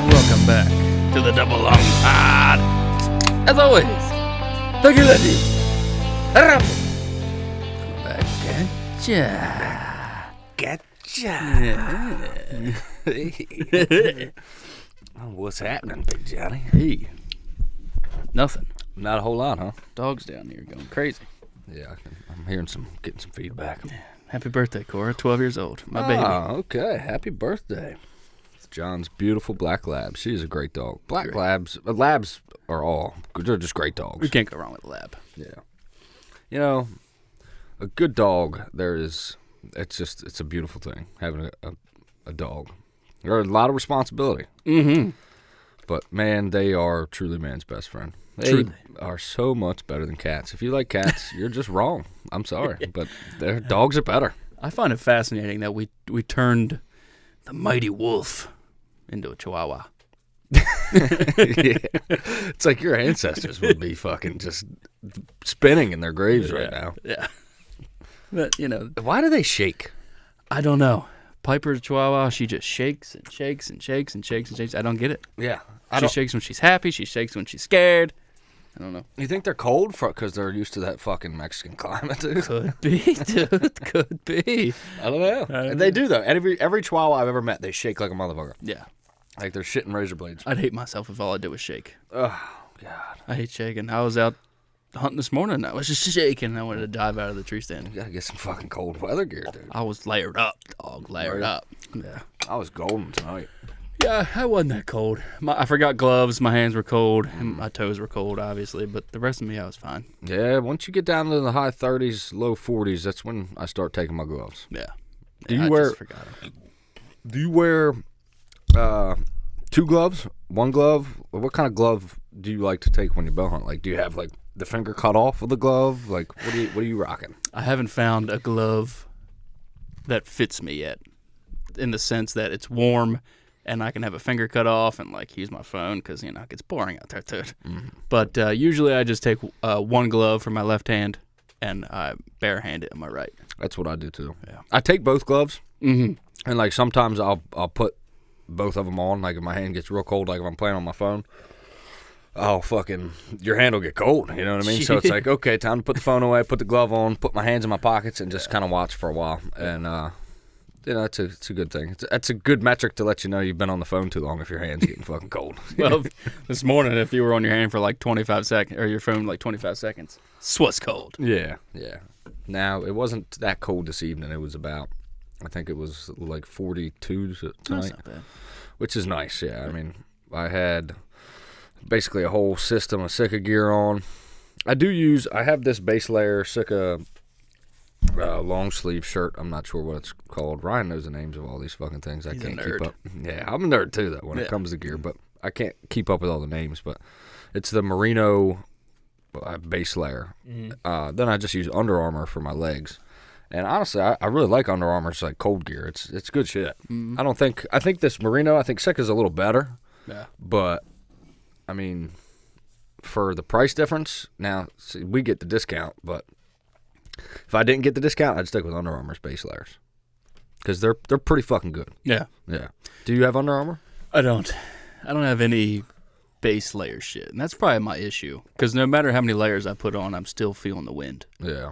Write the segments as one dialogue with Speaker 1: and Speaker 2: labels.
Speaker 1: Welcome back to the Double Long Pod. As always, thank you, Letty.
Speaker 2: Gotcha. What's happening, Big Johnny?
Speaker 1: Hey, nothing.
Speaker 2: Not a whole lot, huh?
Speaker 1: Dog's down here going crazy.
Speaker 2: Yeah, I'm hearing getting some feedback.
Speaker 1: Happy birthday, Cora. 12 years old. My baby.
Speaker 2: Oh, okay. Happy birthday. It's John's beautiful black lab. She's a great dog. Black labs are they're just great dogs.
Speaker 1: We can't go wrong with a lab.
Speaker 2: Yeah. You know, a good dog, it's a beautiful thing, having a dog. There's a lot of responsibility.
Speaker 1: Mm-hmm.
Speaker 2: But, man, they are truly man's best friend. They
Speaker 1: Truly.
Speaker 2: are so much better than cats. If you like cats, you're just wrong. I'm sorry, but their dogs are better.
Speaker 1: I find it fascinating that we turned the mighty wolf into a chihuahua.
Speaker 2: Yeah. It's like your ancestors would be fucking just spinning in their graves right now.
Speaker 1: Yeah. But,
Speaker 2: Why do they shake?
Speaker 1: I don't know. Piper's chihuahua, she just shakes and shakes and shakes and shakes and shakes. I don't get it.
Speaker 2: Yeah.
Speaker 1: She shakes when she's happy. She shakes when she's scared. I don't know.
Speaker 2: You think they're cold because they're used to that fucking Mexican climate, dude?
Speaker 1: Could be, dude. Could be.
Speaker 2: I don't know. They do, though. Every chihuahua I've ever met, they shake like a motherfucker.
Speaker 1: Yeah.
Speaker 2: Like they're shitting razor blades.
Speaker 1: I'd hate myself if all I did was shake.
Speaker 2: Oh, God.
Speaker 1: I hate shaking. I was out hunting this morning. I was just shaking. I wanted to dive out of the tree stand.
Speaker 2: You gotta get some fucking cold weather gear, dude.
Speaker 1: I was layered up, dog. Layered up. Yeah.
Speaker 2: I was golden tonight.
Speaker 1: Yeah, I wasn't that cold. I forgot gloves. My hands were cold. And my toes were cold, obviously. But the rest of me, I was fine.
Speaker 2: Yeah, once you get down to the high 30s, low 40s, that's when I start taking my gloves.
Speaker 1: Yeah.
Speaker 2: Do you
Speaker 1: I
Speaker 2: wear?
Speaker 1: just forgot them.
Speaker 2: Do you wear two gloves, one glove? What kind of glove do you like to take when you bow hunt? Like, do you have like the finger cut off of the glove? Like, what are you rocking?
Speaker 1: I haven't found a glove that fits me yet, in the sense that it's warm and I can have a finger cut off and like use my phone because it gets boring out there too. Mm-hmm. But usually I just take one glove for my left hand and I barehand it in my right.
Speaker 2: That's what I do too.
Speaker 1: Yeah.
Speaker 2: I take both gloves,
Speaker 1: mm-hmm.
Speaker 2: and like sometimes I'll put both of them on. Like if my hand gets real cold, like if I'm playing on my phone, your hand will get cold. You know what I mean? So it's like, okay, time to put the phone away, put the glove on, put my hands in my pockets, and just kind of watch for a while. And it's a good thing. It's a good metric to let you know you've been on the phone too long if your hand's getting fucking cold.
Speaker 1: Well, this morning, if you were on your hand for like 25 seconds, or your phone like 25 seconds, swas cold.
Speaker 2: Yeah. Now, it wasn't that cold this evening. It was I think it was like 42 tonight.
Speaker 1: That's not bad.
Speaker 2: Which is nice, yeah. I mean, I had basically a whole system of Sika gear on. I have this base layer Sika long sleeve shirt. I'm not sure what it's called. Ryan knows the names of all these fucking things. I can't keep up. Yeah, I'm a nerd too, though, when it comes to gear, but I can't keep up with all the names. But it's the merino base layer. Mm-hmm. Then I just use Under Armour for my legs. And honestly, I really like Under Armour's like cold gear. It's good shit. Mm-hmm. I think this merino, I think Sika's a little better.
Speaker 1: Yeah.
Speaker 2: But I mean, for the price difference, now see, we get the discount, but if I didn't get the discount, I'd stick with Under Armour's base layers because they're pretty fucking good.
Speaker 1: Yeah.
Speaker 2: Yeah. Do you have Under Armour?
Speaker 1: I don't have any base layer shit, and that's probably my issue because no matter how many layers I put on, I'm still feeling the wind.
Speaker 2: Yeah.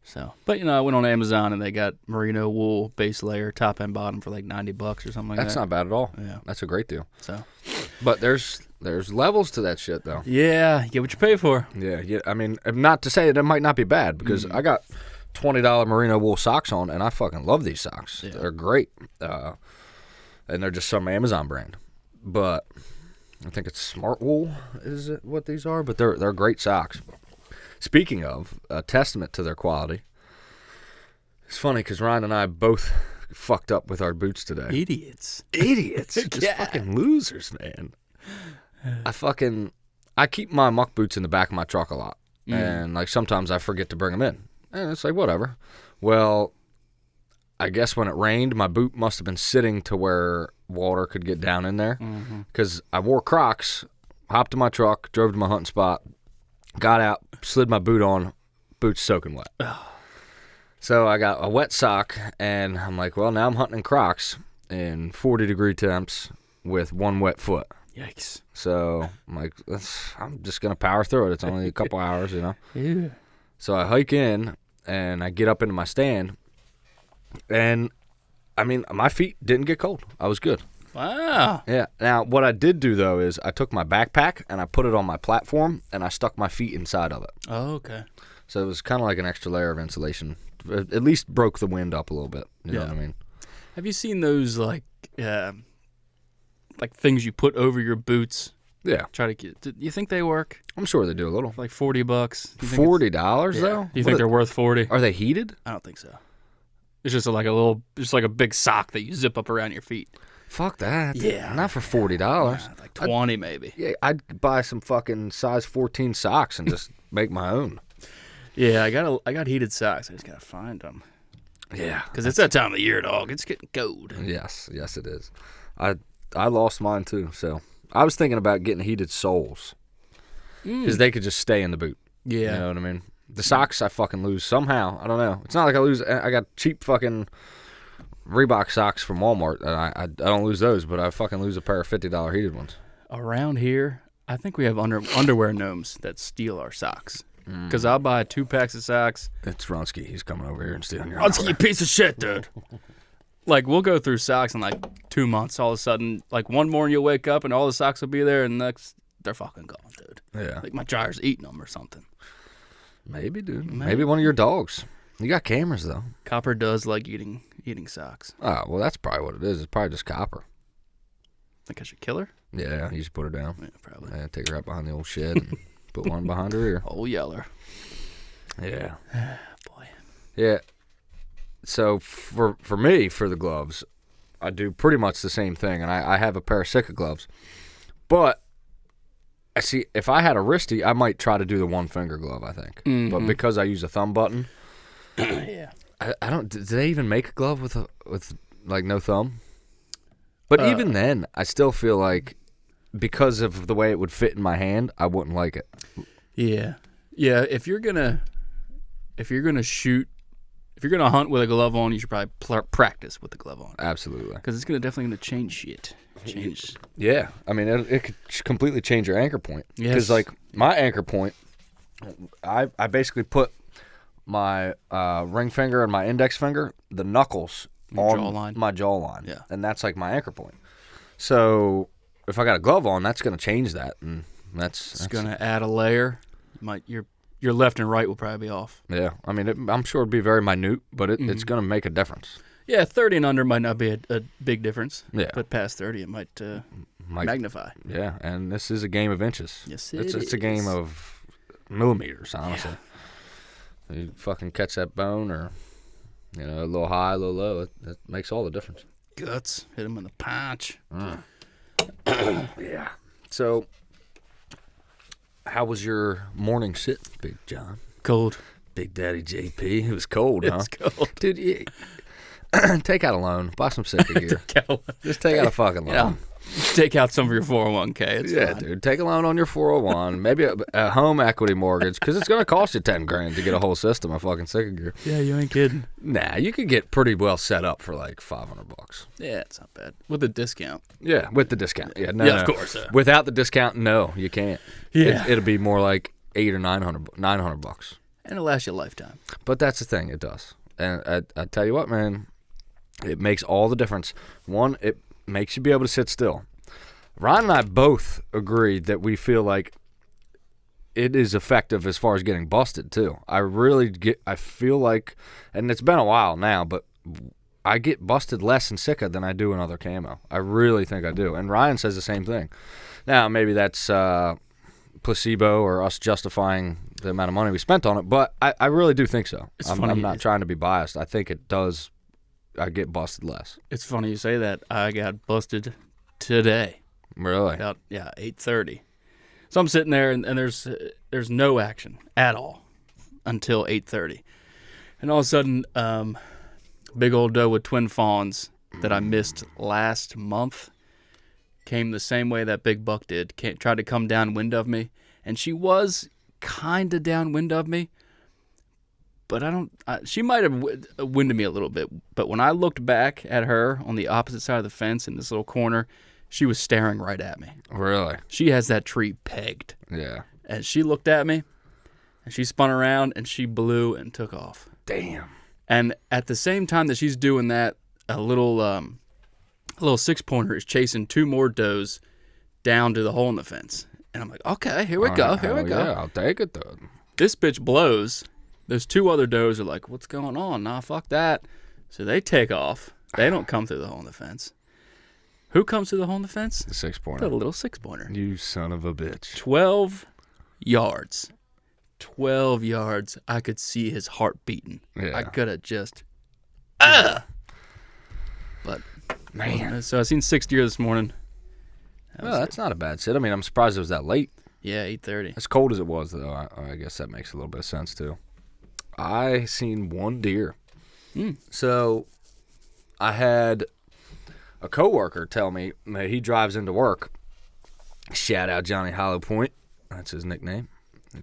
Speaker 1: So, but I went on Amazon and they got merino wool base layer, top and bottom for like $90 or something like that.
Speaker 2: That's not bad at all.
Speaker 1: Yeah.
Speaker 2: That's a great deal.
Speaker 1: So,
Speaker 2: but there's levels to that shit though.
Speaker 1: Yeah, you get what you pay for.
Speaker 2: Yeah. I mean, not to say that it might not be bad because I got $20 merino wool socks on and I fucking love these socks. Yeah. They're great. And they're just some Amazon brand. But I think it's Smart Wool is it what these are, but they're great socks. Speaking of, a testament to their quality, it's funny because Ryan and I both fucked up with our boots today.
Speaker 1: Idiots.
Speaker 2: Just fucking losers, man. I keep my muck boots in the back of my truck a lot. And like sometimes I forget to bring them in. And it's like, whatever. Well, I guess when it rained, my boot must have been sitting to where water could get down in there. Because I wore Crocs, hopped in my truck, drove to my hunting spot, got out, slid my boot on, boots soaking wet. So I got a wet sock, and I'm like, well, now I'm hunting in Crocs in 40-degree temps with one wet foot.
Speaker 1: Yikes.
Speaker 2: So I'm like, I'm just going to power through it. It's only a couple hours,
Speaker 1: Yeah.
Speaker 2: So I hike in, and I get up into my stand, and, I mean, my feet didn't get cold. I was good.
Speaker 1: Wow.
Speaker 2: Yeah. Now, what I did do, though, is I took my backpack, and I put it on my platform, and I stuck my feet inside of it.
Speaker 1: Oh, okay.
Speaker 2: So it was kind of like an extra layer of insulation. At least broke the wind up a little bit. You know what I mean?
Speaker 1: Have you seen those, like things you put over your boots?
Speaker 2: Yeah.
Speaker 1: Try to get. Do you think they work?
Speaker 2: I'm sure they do a little.
Speaker 1: For like $40.
Speaker 2: $40 though?
Speaker 1: Do you think they're worth 40?
Speaker 2: Are they heated?
Speaker 1: I don't think so. It's just like a big sock that you zip up around your feet.
Speaker 2: Fuck that.
Speaker 1: Yeah.
Speaker 2: Not for $40.
Speaker 1: Like 20 maybe.
Speaker 2: Yeah, I'd buy some fucking size 14 socks and just make my own.
Speaker 1: Yeah, I got heated socks. I just gotta find them.
Speaker 2: Yeah.
Speaker 1: Because it's that time of the year, dog. It's getting cold.
Speaker 2: Yes, it is. I lost mine too, so I was thinking about getting heated soles because they could just stay in the boot.
Speaker 1: Yeah.
Speaker 2: You know what I mean? The socks I fucking lose somehow. I don't know. It's not like I lose. I got cheap fucking Reebok socks from Walmart, and I don't lose those, but I fucking lose a pair of $50 heated ones.
Speaker 1: Around here, I think we have underwear gnomes that steal our socks. Because I'll buy 2 packs of socks.
Speaker 2: It's Runsky. He's coming over here and stealing your
Speaker 1: Runsky, you piece of shit, dude. Like, we'll go through socks in, like, 2 months. All of a sudden, like, one morning you'll wake up and all the socks will be there, and next, they're fucking gone, dude.
Speaker 2: Yeah.
Speaker 1: Like, my dryer's eating them or something.
Speaker 2: Maybe, dude. Maybe one of your dogs. You got cameras, though.
Speaker 1: Copper does like eating socks.
Speaker 2: Oh, well, that's probably what it is. It's probably just copper.
Speaker 1: Think I should kill her?
Speaker 2: Yeah, you should put her down.
Speaker 1: Yeah, probably.
Speaker 2: Yeah, take her out behind the old shed and put one behind her ear.
Speaker 1: Old Yeller.
Speaker 2: Yeah.
Speaker 1: Boy.
Speaker 2: Yeah. So for me, for the gloves, I do pretty much the same thing, and I have a pair of Sika gloves. But I see if I had a wristy, I might try to do the one finger glove. I think, but because I use a thumb button,
Speaker 1: Yeah.
Speaker 2: I don't. Do they even make a glove with like no thumb? But even then, I still feel like because of the way it would fit in my hand, I wouldn't like it.
Speaker 1: Yeah. Yeah, if you're gonna shoot, if you're gonna hunt with a glove on, you should probably practice with the glove on.
Speaker 2: Absolutely.
Speaker 1: Because it's definitely gonna change shit.
Speaker 2: Yeah, I mean it could completely change your anchor point.
Speaker 1: Yes.
Speaker 2: Because like my anchor point, I basically put my ring finger and my index finger, the knuckles on my jawline.
Speaker 1: Yeah.
Speaker 2: And that's like my anchor point. So if I got a glove on, that's gonna change that, and that's
Speaker 1: gonna add a layer. Your left and right will probably be off.
Speaker 2: Yeah, I mean, I'm sure it'd be very minute, but it's going to make a difference.
Speaker 1: Yeah, 30 and under might not be a big difference.
Speaker 2: Yeah.
Speaker 1: But past 30, it might magnify.
Speaker 2: Yeah, and this is a game of inches.
Speaker 1: Yes,
Speaker 2: It's a game of millimeters, honestly. Yeah. You fucking catch that bone or, a little high, a little low, it makes all the difference.
Speaker 1: Guts, hit him in the paunch.
Speaker 2: Yeah. So, how was your morning sit, Big John?
Speaker 1: Cold.
Speaker 2: Big Daddy JP. It was cold, huh?
Speaker 1: It's cold.
Speaker 2: Dude, take out a loan. Buy some Sika gear. Just take out a fucking loan.
Speaker 1: Yeah. Take out some of your 401k. It's fine.
Speaker 2: Dude. Take a loan on your 401. Maybe a home equity mortgage, because it's going to cost you $10,000 to get a whole system of fucking Sika gear.
Speaker 1: Yeah, you ain't kidding.
Speaker 2: Nah, you could get pretty well set up for like $500.
Speaker 1: Yeah, it's not bad. With a discount.
Speaker 2: Yeah, with the discount. Yeah, no,
Speaker 1: of course.
Speaker 2: Without the discount, no, you can't.
Speaker 1: Yeah.
Speaker 2: It'll be more like $800 or $900.
Speaker 1: And it'll last you a lifetime.
Speaker 2: But that's the thing, it does. And I tell you what, man, it makes all the difference. One, it makes you be able to sit still. Ryan and I both agreed that we feel like it is effective as far as getting busted, too. I feel like, and it's been a while now, but I get busted less in Sika than I do in other camo. I really think I do. And Ryan says the same thing. Now, maybe that's placebo or us justifying the amount of money we spent on it, but I really do think so. I'm not trying to be biased. I think it does. I get busted less.
Speaker 1: It's funny you say that. I got busted today.
Speaker 2: Really?
Speaker 1: About 8:30. So I'm sitting there and there's no action at all until 8:30, and all of a sudden, big old doe with twin fawns that I missed last month came the same way that big buck did. Tried to come downwind of me, and she was kind of downwind of me, but she might have winded me a little bit. But when I looked back at her on the opposite side of the fence in this little corner, She was staring right at me.
Speaker 2: Really?
Speaker 1: She has that tree pegged.
Speaker 2: Yeah.
Speaker 1: And she looked at me, and she spun around, and she blew and took off.
Speaker 2: Damn.
Speaker 1: And at the same time that she's doing that, a little 6-pointer is chasing 2 more does down to the hole in the fence. And I'm like, okay, here we go.
Speaker 2: Yeah, I'll take it, though.
Speaker 1: This bitch blows. Those 2 other does are like, what's going on? Nah, fuck that. So they take off. They don't come through the hole in the fence. Who comes through the hole in the fence?
Speaker 2: The 6-pointer.
Speaker 1: The little 6-pointer.
Speaker 2: You son of a bitch.
Speaker 1: 12 yards. 12 yards. I could see his heart beating.
Speaker 2: Yeah.
Speaker 1: I could have just... But,
Speaker 2: man.
Speaker 1: So I seen 6 deer this morning.
Speaker 2: That's not a bad sit. I mean, I'm surprised it was that late.
Speaker 1: Yeah, 8:30.
Speaker 2: As cold as it was, though, I guess that makes a little bit of sense, too. I seen 1 deer. So I had a coworker tell me that he drives into work. Shout out Johnny Hollow Point. That's his nickname.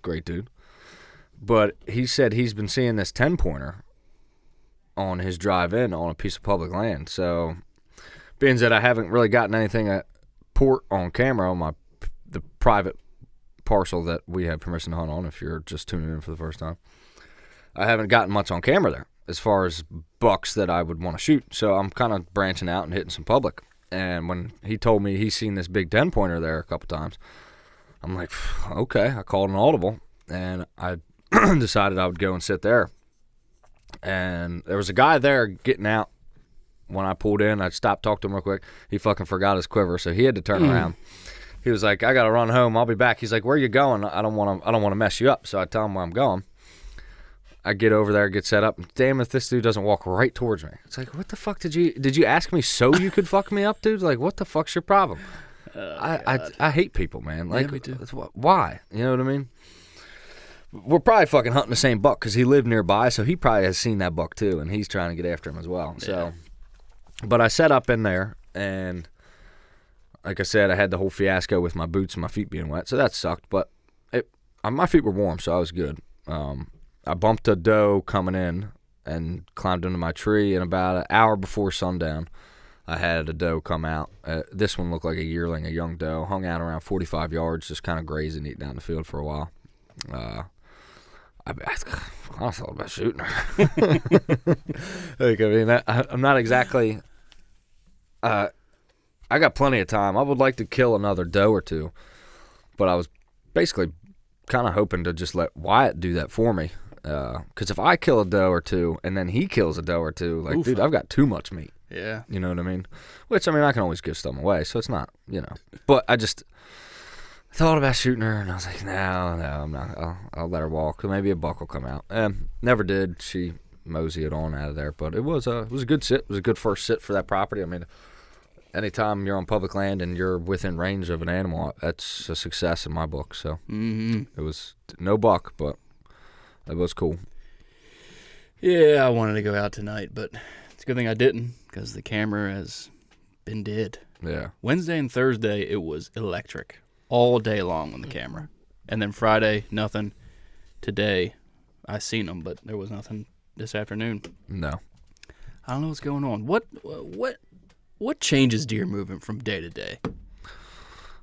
Speaker 2: Great dude. But he said he's been seeing this 10-pointer on his drive in on a piece of public land. So, being that I haven't really gotten anything at port on camera on the private parcel that we have permission to hunt on, if you're just tuning in for the first time, I haven't gotten much on camera there as far as bucks that I would want to shoot. So I'm kind of branching out and hitting some public. And when he told me he's seen this big 10-pointer there a couple times, I'm like, okay. I called an audible, and I decided I would go and sit there. And there was a guy there getting out when I pulled in. I stopped, talked to him real quick. He fucking forgot his quiver, so he had to turn around. He was like, I got to run home. I'll be back. He's like, where you going? I don't want to mess you up. So I tell him where I'm going. I get over there, get set up. Damn if this dude doesn't walk right towards me. It's like, what the fuck did you ask me so you could fuck me up, dude? Like, what the fuck's your problem? I hate people, man. Like,
Speaker 1: me too.
Speaker 2: Why? You know what I mean? We're probably fucking hunting the same buck because he lived nearby, so he probably has seen that buck too, and he's trying to get after him as well.
Speaker 1: Yeah.
Speaker 2: So, but I set up in there, and like I said, I had the whole fiasco with my boots and my feet being wet, so that sucked. But my feet were warm, so I was good. I bumped a doe coming in and climbed into my tree, and about an hour before sundown, I had a doe come out. This one looked like a yearling, a young doe, hung out around 45 yards, just kind of grazing, eating down the field for a while. I thought about shooting her. Like, I mean, I'm not exactly. I got plenty of time. I would like to kill another doe or two, but I was basically kind of hoping to just let Wyatt do that for me. Because if I kill a doe or two and then he kills a doe or two, like, dude, I've got too much meat.
Speaker 1: Yeah.
Speaker 2: You know what I mean? Which, I mean, I can always give some away, so it's not, But I just thought about shooting her, and I was like, no, I'm not. I'll let her walk. Maybe a buck will come out. Never did. She moseyed on out of there, but it was a good sit. It was a good first sit for that property. I mean, anytime you're on public land and you're within range of an animal, that's a success in my book. So It was no buck, but it was cool.
Speaker 1: Yeah, I wanted to go out tonight, but it's a good thing I didn't because the camera has been dead.
Speaker 2: Yeah.
Speaker 1: Wednesday and Thursday, it was electric all day long on the camera. And then Friday, nothing. Today, I seen them, but there was nothing this afternoon.
Speaker 2: No.
Speaker 1: I don't know what's going on. What changes deer moving from day to day?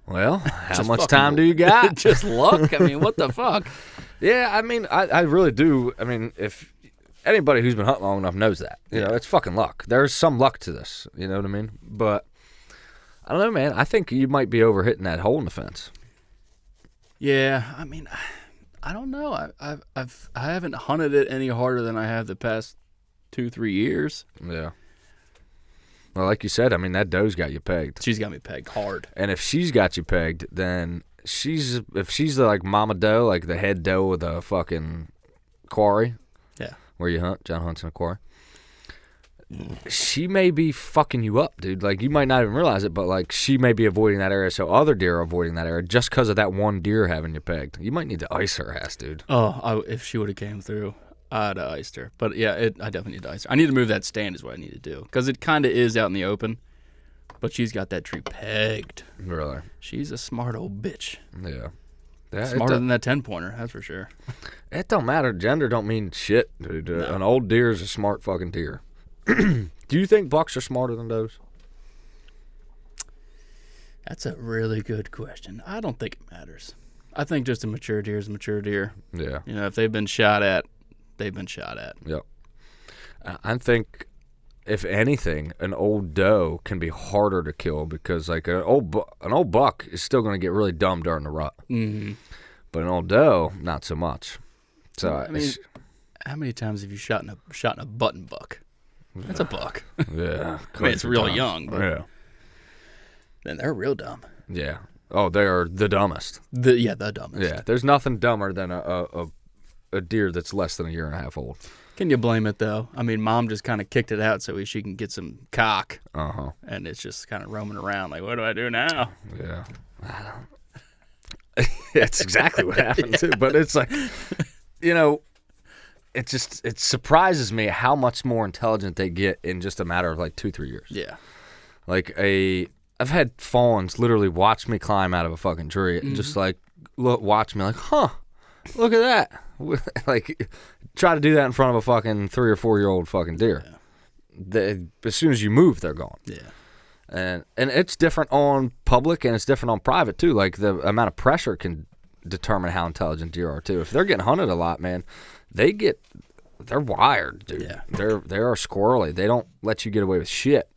Speaker 2: Well, how
Speaker 1: Just
Speaker 2: much
Speaker 1: fucking-
Speaker 2: time do you got?
Speaker 1: Just luck. I mean, what the fuck?
Speaker 2: Yeah, I mean, I really do. I mean, if anybody who's been hunting long enough knows that, it's fucking luck. There's some luck to this, you know what I mean? But I don't know, man. I think you might be over hitting that hole in the fence.
Speaker 1: Yeah, I mean, I don't know. I haven't hunted it any harder than I have the past 2-3 years.
Speaker 2: Yeah. Well, like you said, I mean, that doe's got you pegged.
Speaker 1: She's got me pegged hard.
Speaker 2: And if she's got you pegged, then if she's the, like, mama doe, like the head doe of the fucking quarry,
Speaker 1: Yeah.
Speaker 2: where you hunt, John hunts in a quarry, she may be fucking you up, dude. Like, you might not even realize it, but, like, she may be avoiding that area, so other deer are avoiding that area just because of that one deer having you pegged. You might need to ice her ass, dude.
Speaker 1: Oh, if she would have came through, I'd have iced her. But yeah, I definitely need to ice her. I need to move that stand is what I need to do. Because it kind of is out in the open. But she's got that tree pegged.
Speaker 2: Really?
Speaker 1: She's a smart old bitch.
Speaker 2: Yeah.
Speaker 1: Smarter than that 10-pointer, that's for sure.
Speaker 2: It don't matter. Gender don't mean shit, dude.
Speaker 1: No.
Speaker 2: An old deer is a smart fucking deer. Do you think bucks are smarter than does?
Speaker 1: That's a really good question. I don't think it matters. I think just a mature deer is a mature deer.
Speaker 2: Yeah.
Speaker 1: You know, if they've been shot at, they've been shot at.
Speaker 2: Yep. I think, if anything, an old doe can be harder to kill because, like, an old buck is still going to get really dumb during the rut.
Speaker 1: Mm-hmm.
Speaker 2: But an old doe, not so much. So
Speaker 1: I mean, how many times have you shot in a button buck? That's a buck.
Speaker 2: Yeah.
Speaker 1: I mean, it's real young, but
Speaker 2: yeah.
Speaker 1: then they're real dumb.
Speaker 2: Yeah. Oh, they are the dumbest.
Speaker 1: The dumbest.
Speaker 2: Yeah. There's nothing dumber than a deer that's less than a year and a half old.
Speaker 1: Can you blame it, though? I mean, Mom just kind of kicked it out so she can get some cock.
Speaker 2: Uh-huh.
Speaker 1: And it's just kind of roaming around like, what do I do now?
Speaker 2: Yeah. That's exactly what happened, too. But it's like, you know, it surprises me how much more intelligent they get in just a matter of like 2-3 years.
Speaker 1: Yeah.
Speaker 2: Like I've had fawns literally watch me climb out of a fucking tree and just like watch me like, huh, look at that. Like, try to do that in front of a fucking 3 or 4 year old fucking deer. Yeah. As soon as you move, they're gone.
Speaker 1: Yeah.
Speaker 2: And it's different on public and it's different on private too. Like, the amount of pressure can determine how intelligent deer are too. If they're getting hunted a lot, man, they're wired, dude.
Speaker 1: Yeah.
Speaker 2: They are squirrely. They don't let you get away with shit.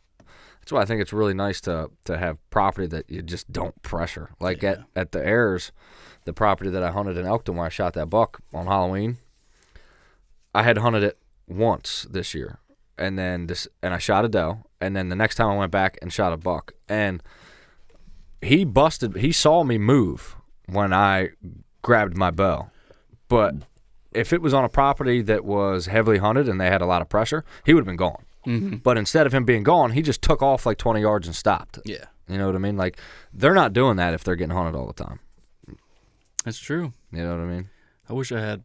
Speaker 2: That's why I think it's really nice to have property that you just don't pressure. Like at the Airs, the property that I hunted in Elkton where I shot that buck on Halloween, I had hunted it once this year. And then I shot a doe. And then the next time I went back and shot a buck. And he saw me move when I grabbed my bow. But if it was on a property that was heavily hunted and they had a lot of pressure, he would have been gone. Mm-hmm. But instead of him being gone, he just took off like 20 yards and stopped.
Speaker 1: Yeah.
Speaker 2: You know what I mean? Like, they're not doing that if they're getting hunted all the time.
Speaker 1: That's true.
Speaker 2: You know what I mean?
Speaker 1: I wish I had,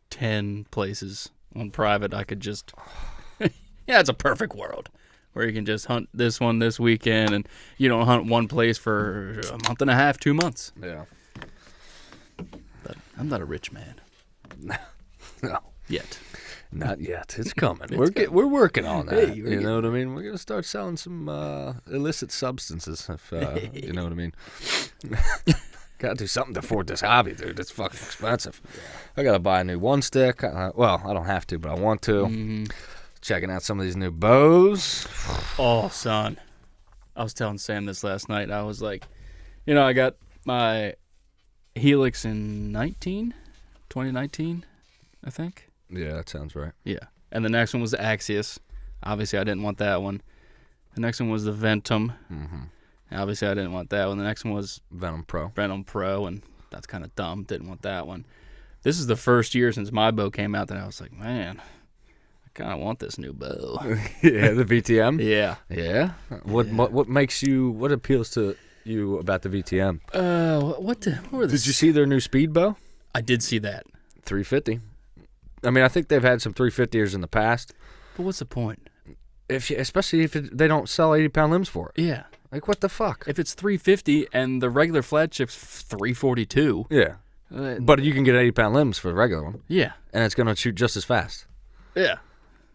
Speaker 1: 10 places on private I could just... Yeah, it's a perfect world where you can just hunt this one this weekend and you don't hunt one place for a month and a half, 2 months.
Speaker 2: Yeah.
Speaker 1: But I'm not a rich man.
Speaker 2: No.
Speaker 1: Yet.
Speaker 2: Not yet. It's coming. We're working on that.
Speaker 1: Hey,
Speaker 2: you know what I mean? We're going to start selling some illicit substances, if you know what I mean. Got to do something to afford this hobby, dude. It's fucking expensive. Yeah. I got to buy a new one stick. Well, I don't have to, but I want to. Mm-hmm. Checking out some of these new bows.
Speaker 1: Oh, son. I was telling Sam this last night. I was like, I got my Helix in 2019, I think.
Speaker 2: Yeah, that sounds right.
Speaker 1: Yeah. And the next one was the Axios. Obviously, I didn't want that one. The next one was the Ventum. Mm-hmm. Obviously, I didn't want that one. The next one was
Speaker 2: Venom Pro,
Speaker 1: and that's kind of dumb. Didn't want that one. This is the first year since my bow came out that I was like, man, I kind of want this new bow.
Speaker 2: Yeah, the VTM?
Speaker 1: Yeah.
Speaker 2: Yeah? What appeals to you about the VTM?
Speaker 1: What were
Speaker 2: Did you see their new speed bow?
Speaker 1: I did see that.
Speaker 2: 350. I mean, I think they've had some 350ers in the past.
Speaker 1: But what's the point?
Speaker 2: Especially if they don't sell 80-pound limbs for it.
Speaker 1: Yeah.
Speaker 2: Like, what the fuck?
Speaker 1: If it's 350 and the regular flagship's 342.
Speaker 2: Yeah. But you can get 80-pound limbs for the regular one.
Speaker 1: Yeah.
Speaker 2: And it's going to shoot just as fast.
Speaker 1: Yeah.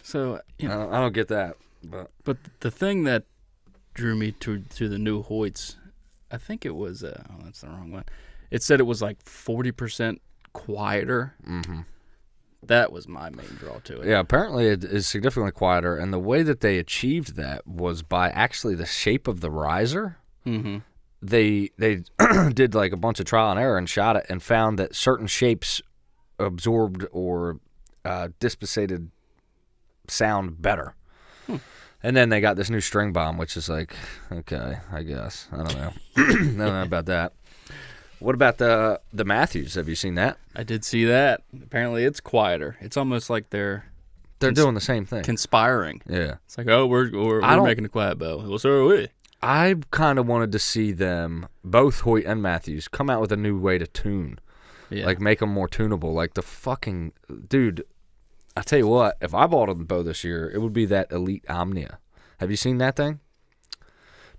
Speaker 1: So,
Speaker 2: I don't get that.
Speaker 1: But the thing that drew me to the new Hoyts, I think it was, that's the wrong one. It said it was like 40% quieter. Mm-hmm. That was my main draw to it.
Speaker 2: Yeah, apparently it is significantly quieter, and the way that they achieved that was by actually the shape of the riser. Mm-hmm. They did like a bunch of trial and error and shot it and found that certain shapes absorbed or dispersed sound better. And then they got this new string bomb, which is like, okay, I guess. I don't know. I don't know about that. What about the Matthews? Have you seen that?
Speaker 1: I did see that. Apparently it's quieter. It's almost like they're
Speaker 2: doing the same thing.
Speaker 1: Conspiring.
Speaker 2: Yeah.
Speaker 1: It's like, we're making a quiet bow. Well, so are we.
Speaker 2: I kind of wanted to see them, both Hoyt and Matthews, come out with a new way to tune. Yeah. Like, make them more tunable. Like, the fucking... Dude, I tell you what, if I bought a bow this year, it would be that Elite Omnia. Have you seen that thing?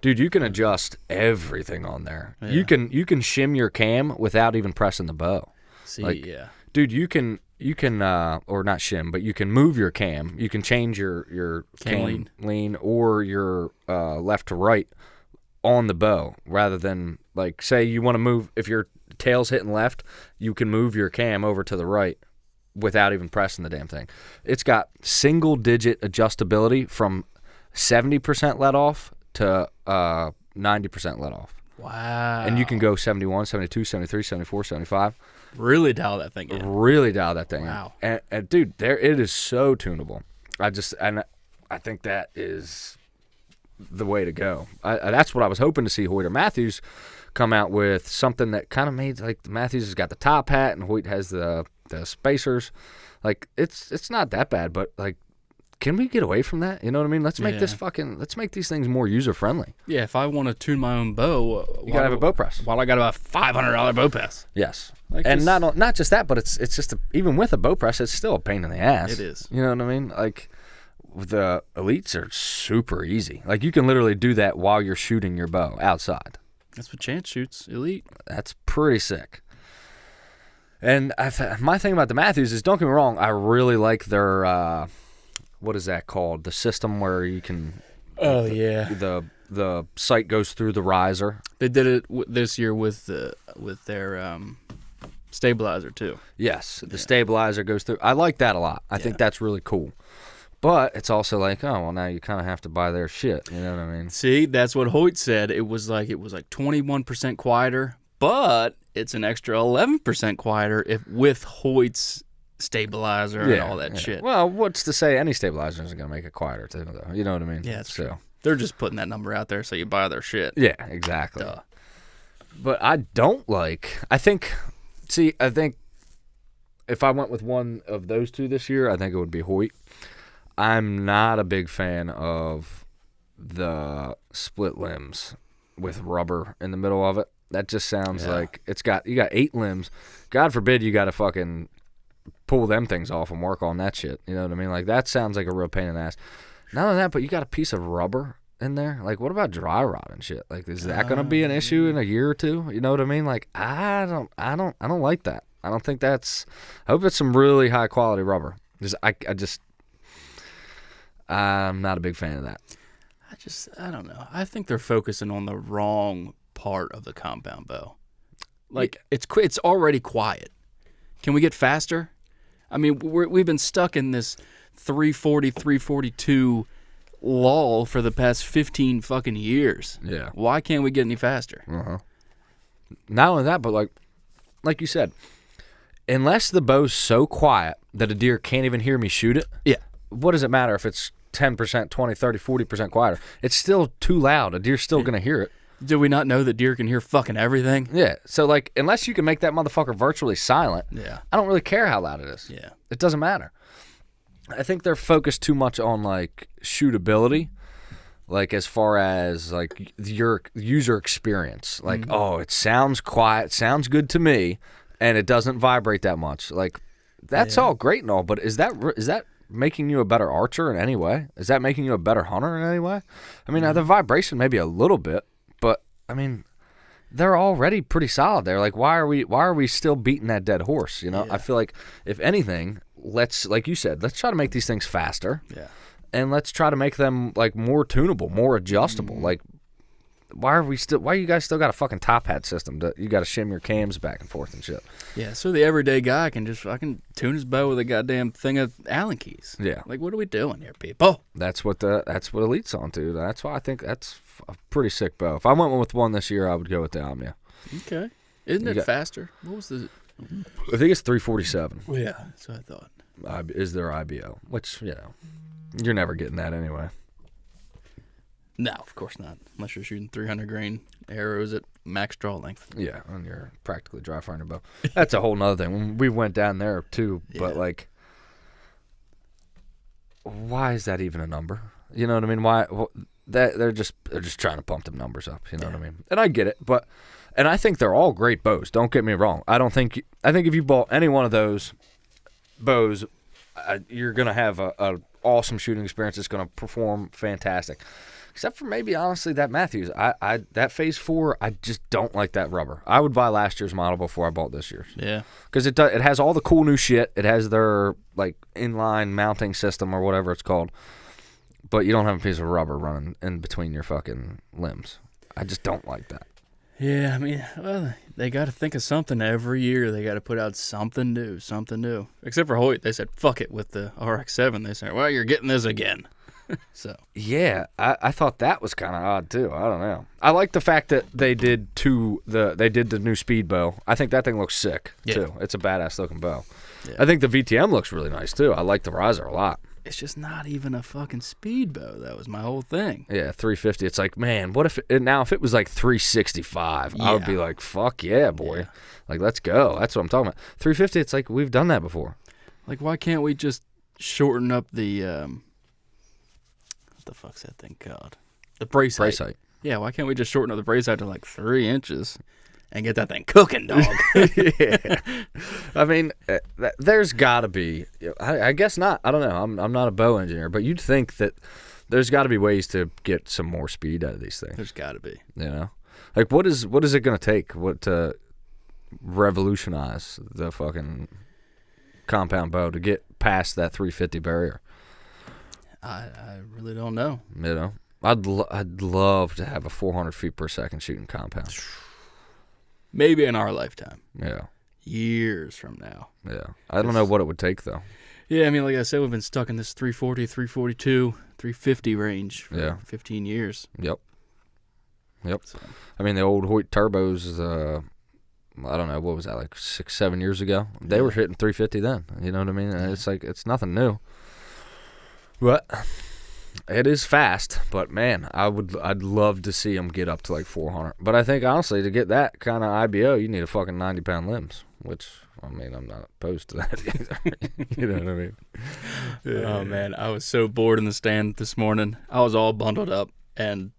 Speaker 2: Dude, you can adjust everything on there. Yeah. You can shim your cam without even pressing the bow.
Speaker 1: See,
Speaker 2: like,
Speaker 1: yeah.
Speaker 2: Dude, you can or not shim, but you can move your cam. You can change your cam lean or your left to right on the bow rather than, like, say you want to move, if your tail's hitting left, you can move your cam over to the right without even pressing the damn thing. It's got single-digit adjustability from 70% let off to 90% let off.
Speaker 1: Wow.
Speaker 2: And you can go 71, 72, 73, 74, 75.
Speaker 1: Really dial that thing in.
Speaker 2: Really dial that thing
Speaker 1: Wow.
Speaker 2: in. And dude, it is so tunable. I think that is the way to go. That's what I was hoping to see Hoyt or Matthews come out with, something that kind of made, like, Matthews has got the top hat and Hoyt has the spacers. Like, it's not that bad, but, like, can we get away from that? You know what I mean? Let's make let's make these things more user friendly.
Speaker 1: Yeah, if I want to tune my own bow,
Speaker 2: you gotta have a bow press.
Speaker 1: Why do I gotta have a $500 bow press?
Speaker 2: Yes,
Speaker 1: Like,
Speaker 2: and not just that, but it's just even with a bow press, it's still a pain in the ass.
Speaker 1: It is.
Speaker 2: You know what I mean? Like, the elites are super easy. Like, you can literally do that while you're shooting your bow outside.
Speaker 1: That's what Chance shoots, elite.
Speaker 2: That's pretty sick. And my thing about the Matthews is, don't get me wrong, I really like their what is that called? The system where you can.
Speaker 1: Oh yeah.
Speaker 2: The sight goes through the riser.
Speaker 1: They did it this year with their stabilizer too.
Speaker 2: Yes, the stabilizer goes through. I like that a lot. I think that's really cool. But it's also like, oh well, now you kind of have to buy their shit. You know what I mean?
Speaker 1: See, that's what Hoyt said. It was like 21% quieter, but it's an extra 11% quieter with Hoyt's stabilizer and all that shit.
Speaker 2: Well, what's to say any stabilizer isn't going to make it quieter too, though? You know what I mean?
Speaker 1: Yeah, that's true. They're just putting that number out there so you buy their shit.
Speaker 2: Yeah, exactly.
Speaker 1: Duh.
Speaker 2: But I don't like. I think if I went with one of those two this year, I think it would be Hoyt. I'm not a big fan of the split limbs with rubber in the middle of it. That just sounds like you got 8 limbs. God forbid you got to fucking pull them things off and work on that shit. You know what I mean? Like, that sounds like a real pain in the ass. Not only that, but you got a piece of rubber in there. Like, what about dry rot and shit? Like, is that going to be an issue in a year or two? You know what I mean? Like, I don't like that. I don't think that's. I hope it's some really high quality rubber. I'm not a big fan of that.
Speaker 1: I don't know. I think they're focusing on the wrong part of the compound bow. Like, it's already quiet. Can we get faster? I mean, we've been stuck in this 340, 342 lull for the past 15 fucking years.
Speaker 2: Yeah.
Speaker 1: Why can't we get any faster?
Speaker 2: Uh-huh. Not only that, but like you said, unless the bow's so quiet that a deer can't even hear me shoot it, what does it matter if it's 10%, 20, 30, 40% quieter? It's still too loud. A deer's still going to hear it.
Speaker 1: Do we not know that deer can hear fucking everything?
Speaker 2: Yeah. So, like, unless you can make that motherfucker virtually silent, I don't really care how loud it is.
Speaker 1: Yeah.
Speaker 2: It doesn't matter. I think they're focused too much on, like, shootability, like, as far as, like, your user experience. Like, oh, it sounds quiet, sounds good to me, and it doesn't vibrate that much. Like, that's all great and all, but is that making you a better archer in any way? Is that making you a better hunter in any way? I mean, the vibration maybe a little bit, but I mean, they're already pretty solid there. Like, why are we still beating that dead horse? You know, I feel like, if anything, like you said, let's try to make these things faster. Yeah. And let's try to make them, like, more tunable, more adjustable. Like, why you guys still got a fucking top hat system that you got to shim your cams back and forth and shit? Yeah,
Speaker 1: so the everyday guy can just fucking tune his bow with a goddamn thing of Allen keys.
Speaker 2: Yeah.
Speaker 1: Like, what are we doing here, people?
Speaker 2: That's what Elite's on to. That's why I think that's a pretty sick bow. If I went with one this year, I would go with the Omnia.
Speaker 1: Okay. Isn't it faster? What was the...
Speaker 2: I think it's 347.
Speaker 1: Well, yeah, that's what I thought.
Speaker 2: Is their IBO, which, you know, you're never getting that anyway.
Speaker 1: No, of course not. Unless you're shooting 300 grain arrows at max draw length.
Speaker 2: Yeah, and you're practically dry firing your bow. That's a whole nother thing. When we went down there too, but like, why is that even a number? You know what I mean? Why? Well, they're just trying to pump them numbers up. You know what I mean? And I get it, and I think they're all great bows. Don't get me wrong. I think if you bought any one of those bows, you're gonna have a awesome shooting experience. It's gonna perform fantastic. Except for maybe, honestly, that Matthews. That Phase 4, I just don't like that rubber. I would buy last year's model before I bought this year's. Yeah. Because it has all the cool new shit. It has their, like, inline mounting system or whatever it's called. But you don't have a piece of rubber running in between your fucking limbs. I just don't like that.
Speaker 1: Yeah, I mean, well, they got to think of something every year. They got to put out something new. Except for Hoyt, they said, fuck it with the RX-7. They said, well, you're getting this again. So
Speaker 2: yeah, I thought that was kind of odd too. I don't know. I like the fact that they did the new speed bow. I think that thing looks sick too. It's a badass looking bow. Yeah. I think the VTM looks really nice too. I like the riser a lot.
Speaker 1: It's just not even a fucking speed bow. That was my whole thing.
Speaker 2: Yeah, 350. It's like, man, what if it was like 365? I would be like, fuck yeah, boy. Yeah. Like, let's go. That's what I'm talking about. 350. It's like we've done that before.
Speaker 1: Like, why can't we just shorten up the what the fuck's that thing called? The brace height. Yeah, why can't we just shorten up the brace height to like 3 inches and get that thing cooking, dog?
Speaker 2: Yeah. I mean, there's got to be. I guess not. I don't know. I'm not a bow engineer, but you'd think that there's got to be ways to get some more speed out of these things.
Speaker 1: There's got to be.
Speaker 2: You know, like what is it going to take? What to revolutionize the fucking compound bow to get past that 350 barrier?
Speaker 1: I really don't know.
Speaker 2: You know, I'd love to have a 400 feet per second shooting compound.
Speaker 1: Maybe in our lifetime.
Speaker 2: Yeah.
Speaker 1: Years from now.
Speaker 2: Yeah. I don't know what it would take though.
Speaker 1: Yeah, I mean, like I said, we've been stuck in this 340, 342, 350 range for 15 years.
Speaker 2: Yep. So. I mean, the old Hoyt turbos, I don't know, what was that, like 6-7 years ago? They were hitting 350 then. You know what I mean? And it's like, it's nothing new. But it is fast. But man, I'd love to see them get up to like 400. But I think honestly, to get that kind of IBO, you need a fucking 90-pound limbs. Which, I mean, I'm not opposed to that either. You know what I mean?
Speaker 1: Yeah. Oh man, I was so bored in the stand this morning. I was all bundled up, and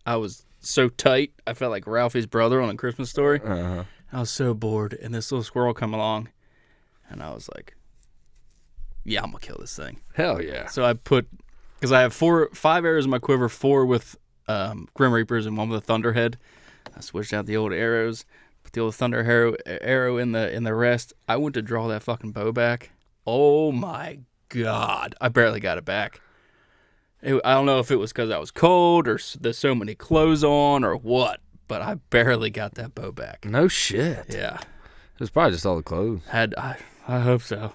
Speaker 1: I was so tight. I felt like Ralphie's brother on A Christmas Story.
Speaker 2: Uh-huh.
Speaker 1: I was so bored, and this little squirrel come along, and I was like, yeah, I'm going to kill this thing.
Speaker 2: Hell yeah.
Speaker 1: So I because I have 5 arrows in my quiver, 4 with Grim Reapers and 1 with a Thunderhead. I switched out the old arrows, put the old Thunder arrow in the rest. I went to draw that fucking bow back. Oh my God. I barely got it back. I don't know if it was because I was cold or there's so many clothes on or what, but I barely got that bow back.
Speaker 2: No shit.
Speaker 1: Yeah.
Speaker 2: It was probably just all the clothes.
Speaker 1: I hope so.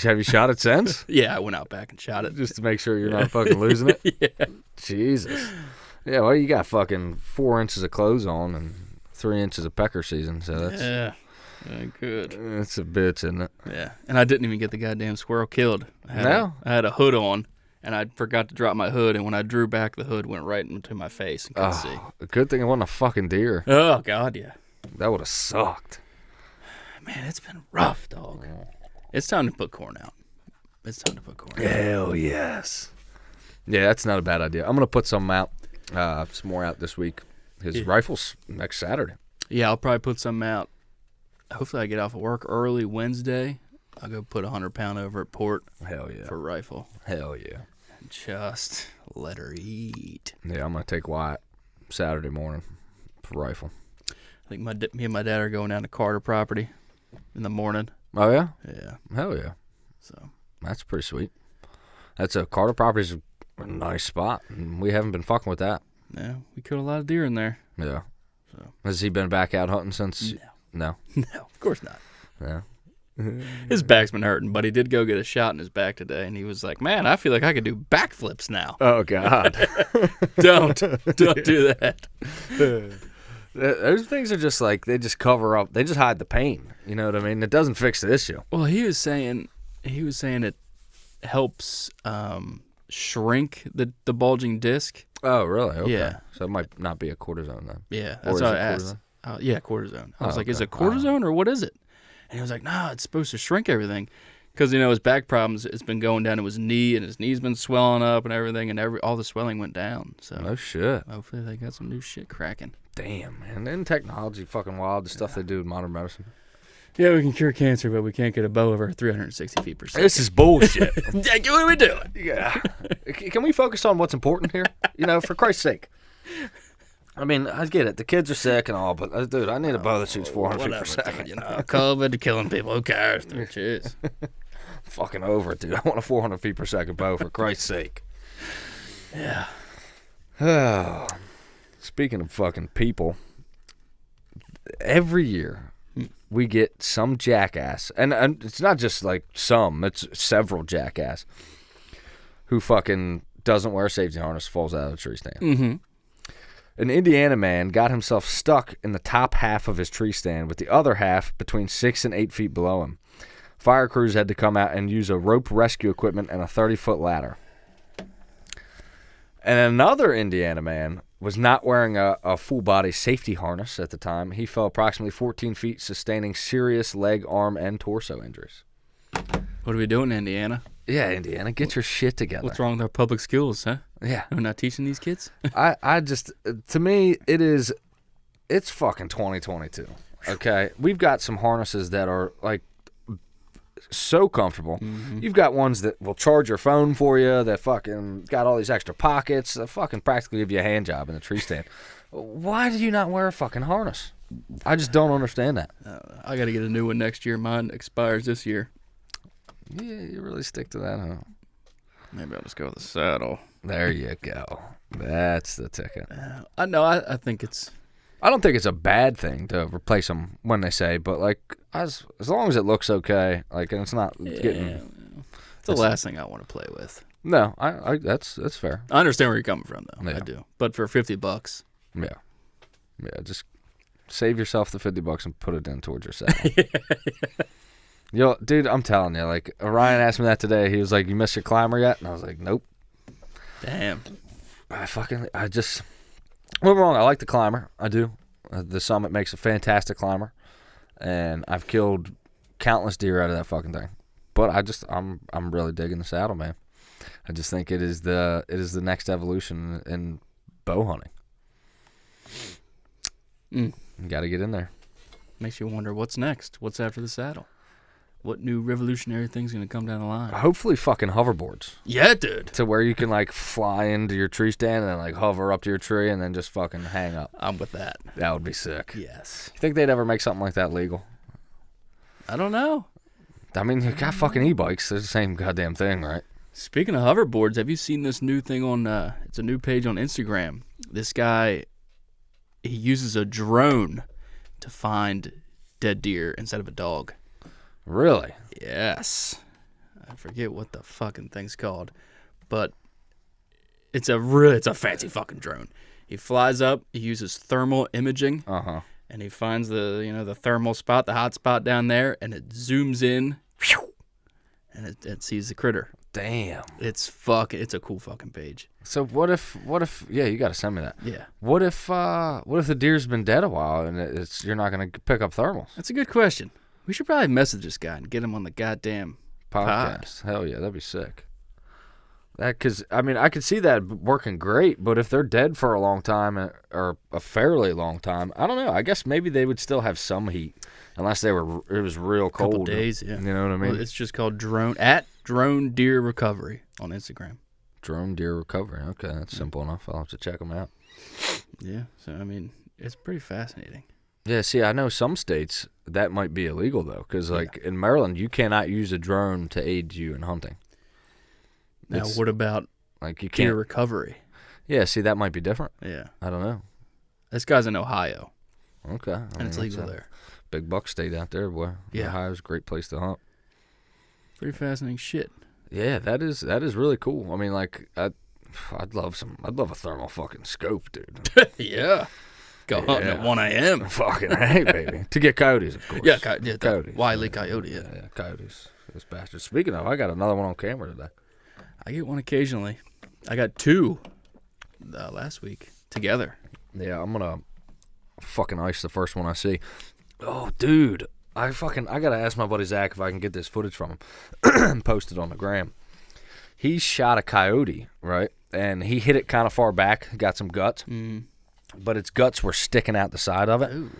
Speaker 2: Have you shot it since?
Speaker 1: Yeah, I went out back and shot it.
Speaker 2: Just to make sure you're not fucking losing it?
Speaker 1: Yeah.
Speaker 2: Jesus. Yeah, well, you got fucking 4 inches of clothes on and 3 inches of pecker season, so that's...
Speaker 1: Yeah, good.
Speaker 2: It's a bitch, isn't it?
Speaker 1: Yeah, and I didn't even get the goddamn squirrel killed. I had a hood on, and I forgot to drop my hood, and when I drew back, the hood went right into my face and couldn't see.
Speaker 2: Good thing it wasn't a fucking deer.
Speaker 1: Oh, God, yeah.
Speaker 2: That would have sucked.
Speaker 1: Man, it's been rough, dog. It's time to put corn out.
Speaker 2: Hell yes. Yeah, that's not a bad idea. I'm going to put some out, some more out this week. His rifle's next Saturday.
Speaker 1: Yeah, I'll probably put some out. Hopefully I get off of work early Wednesday. I'll go put 100-pound over at Port.
Speaker 2: Hell yeah.
Speaker 1: For rifle.
Speaker 2: Hell yeah.
Speaker 1: And just let her eat.
Speaker 2: Yeah, I'm going to take Wyatt Saturday morning for rifle.
Speaker 1: I think me and my dad are going down to Carter property in the morning.
Speaker 2: Oh, yeah?
Speaker 1: Yeah.
Speaker 2: Hell yeah.
Speaker 1: So
Speaker 2: that's pretty sweet. Carter property's a nice spot, and we haven't been fucking with that.
Speaker 1: Yeah, we killed a lot of deer in there.
Speaker 2: Yeah.
Speaker 1: So
Speaker 2: has he been back out hunting since? No.
Speaker 1: No, of course not.
Speaker 2: Yeah.
Speaker 1: His back's been hurting, but he did go get a shot in his back today, and he was like, man, I feel like I could do backflips now.
Speaker 2: Oh, God.
Speaker 1: Don't do that.
Speaker 2: Those things are just like, they just cover up, they just hide the pain. You know what I mean? It doesn't fix the issue.
Speaker 1: Well, he was saying it helps shrink the bulging disc.
Speaker 2: Oh, really? Okay.
Speaker 1: Yeah.
Speaker 2: So it might not be a cortisone then.
Speaker 1: Yeah, that's what I asked. Yeah, cortisone. I was like, is it cortisone or what is it? And he was like, nah, it's supposed to shrink everything. Because, his back problems, it's been going down to his knee, and his knee's been swelling up and everything, and all the swelling went down. So
Speaker 2: no shit.
Speaker 1: Hopefully they got some new shit cracking.
Speaker 2: Damn, man. Isn't technology fucking wild, the stuff they do with modern medicine?
Speaker 1: Yeah, we can cure cancer, but we can't get a bow over 360 feet per second.
Speaker 2: This is bullshit.
Speaker 1: What are we doing?
Speaker 2: Yeah. Can we focus on what's important here? For Christ's sake. I mean, I get it. The kids are sick and all, but, dude, I need a bow that shoots 400 feet per second.
Speaker 1: COVID, killing people. Who cares? Cheers.
Speaker 2: Fucking over it, dude. I want a 400 feet per second bow, for Christ's sake.
Speaker 1: Yeah.
Speaker 2: Oh. Speaking of fucking people, every year we get some jackass, and it's not just like some, it's several jackass who fucking doesn't wear a safety harness, falls out of a tree stand.
Speaker 1: Mm-hmm.
Speaker 2: An Indiana man got himself stuck in the top half of his tree stand with the other half between 6 and 8 feet below him. Fire crews had to come out and use a rope rescue equipment and a 30-foot ladder. And another Indiana man was not wearing a full-body safety harness at the time. He fell approximately 14 feet, sustaining serious leg, arm, and torso injuries.
Speaker 1: What are we doing, Indiana?
Speaker 2: Yeah, Indiana, get your shit together.
Speaker 1: What's wrong with our public schools, huh?
Speaker 2: Yeah.
Speaker 1: We're not teaching these kids?
Speaker 2: I just, to me, it's fucking 2022, okay? We've got some harnesses that are, like, so comfortable. Mm-hmm. You've got ones that will charge your phone for you, that fucking got all these extra pockets, that fucking practically give you a hand job in the tree stand. Why do you not wear a fucking harness? I just don't understand that.
Speaker 1: I got to get a new one next year. Mine expires this year.
Speaker 2: Yeah, you really stick to that, huh?
Speaker 1: Maybe I'll just go with the saddle.
Speaker 2: There you go. That's the ticket.
Speaker 1: I know. I think it's...
Speaker 2: I don't think it's a bad thing to replace them when they say, but like as long as it looks okay, like, and it's not getting...
Speaker 1: It's the last thing I want to play with.
Speaker 2: No, I that's fair.
Speaker 1: I understand where you're coming from, though.
Speaker 2: Yeah.
Speaker 1: I do. But for $50...
Speaker 2: Yeah, just save yourself the $50 and put it in towards your saddle. Yo, dude, I'm telling you, like, Ryan asked me that today. He was like, "You missed your climber yet?" And I was like, "Nope."
Speaker 1: Damn.
Speaker 2: I just... Well, wrong. I like the climber. I do. The Summit makes a fantastic climber, and I've killed countless deer out of that fucking thing. But I'm really digging the saddle, man. I just think it is the next evolution in bow hunting. You got to get in there.
Speaker 1: Makes you wonder what's next. What's after the saddle? What new revolutionary thing's going to come down the line?
Speaker 2: Hopefully fucking hoverboards.
Speaker 1: Yeah, dude.
Speaker 2: To where you can, like, fly into your tree stand and then, like, hover up to your tree and then just fucking hang up.
Speaker 1: I'm with that.
Speaker 2: That would be sick.
Speaker 1: Yes.
Speaker 2: You think they'd ever make something like that legal?
Speaker 1: I don't know.
Speaker 2: I mean, you got fucking e-bikes. They're the same goddamn thing, right?
Speaker 1: Speaking of hoverboards, have you seen this new thing on, it's a new page on Instagram. This guy, he uses a drone to find dead deer instead of a dog.
Speaker 2: Really?
Speaker 1: Yes. I forget what the fucking thing's called, but it's a fancy fucking drone. He flies up, he uses thermal imaging, and he finds the thermal spot, the hot spot down there, and it zooms in, and it sees the critter.
Speaker 2: Damn.
Speaker 1: It's a cool fucking page.
Speaker 2: So what if yeah, you got to send me that.
Speaker 1: Yeah.
Speaker 2: What if the deer's been dead a while and you're not going to pick up thermals?
Speaker 1: That's a good question. We should probably message this guy and get him on the goddamn
Speaker 2: podcast. Hell yeah, that'd be sick. Because, I mean, I could see that working great, but if they're dead for a long time, or a fairly long time, I don't know. I guess maybe they would still have some heat, unless it was real cold.
Speaker 1: Couple days, yeah.
Speaker 2: You know what I mean?
Speaker 1: Well, it's just called Drone Deer Recovery on Instagram.
Speaker 2: Drone Deer Recovery. Okay, that's simple enough. I'll have to check them out.
Speaker 1: Yeah, so, I mean, it's pretty fascinating.
Speaker 2: Yeah, see, I know some states that might be illegal, though, because, like, in Maryland, you cannot use a drone to aid you in hunting.
Speaker 1: Now, what about
Speaker 2: like you
Speaker 1: deer
Speaker 2: can't
Speaker 1: recovery?
Speaker 2: Yeah, see, that might be different.
Speaker 1: Yeah.
Speaker 2: I don't know.
Speaker 1: This guy's in Ohio.
Speaker 2: Okay.
Speaker 1: And it's legal there.
Speaker 2: Big buck state out there, boy.
Speaker 1: Yeah.
Speaker 2: Ohio's a great place to hunt.
Speaker 1: Pretty fascinating shit.
Speaker 2: Yeah, that is really cool. I mean, like, I'd love a thermal fucking scope, dude.
Speaker 1: Yeah. Go hunting at 1 a.m.
Speaker 2: Fucking hey, baby. To get coyotes, of course.
Speaker 1: Yeah,
Speaker 2: coyotes.
Speaker 1: Wile E. Coyote, yeah.
Speaker 2: Yeah, coyotes. This bastard. Speaking of, I got another one on camera today.
Speaker 1: I get one occasionally. I got two last week together.
Speaker 2: Yeah, I'm gonna fucking ice the first one I see. Oh, dude. I gotta ask my buddy Zach if I can get this footage from him and post it on the gram. He shot a coyote, right? And he hit it kind of far back, got some guts.
Speaker 1: Mm.
Speaker 2: But its guts were sticking out the side of it.
Speaker 1: Ooh.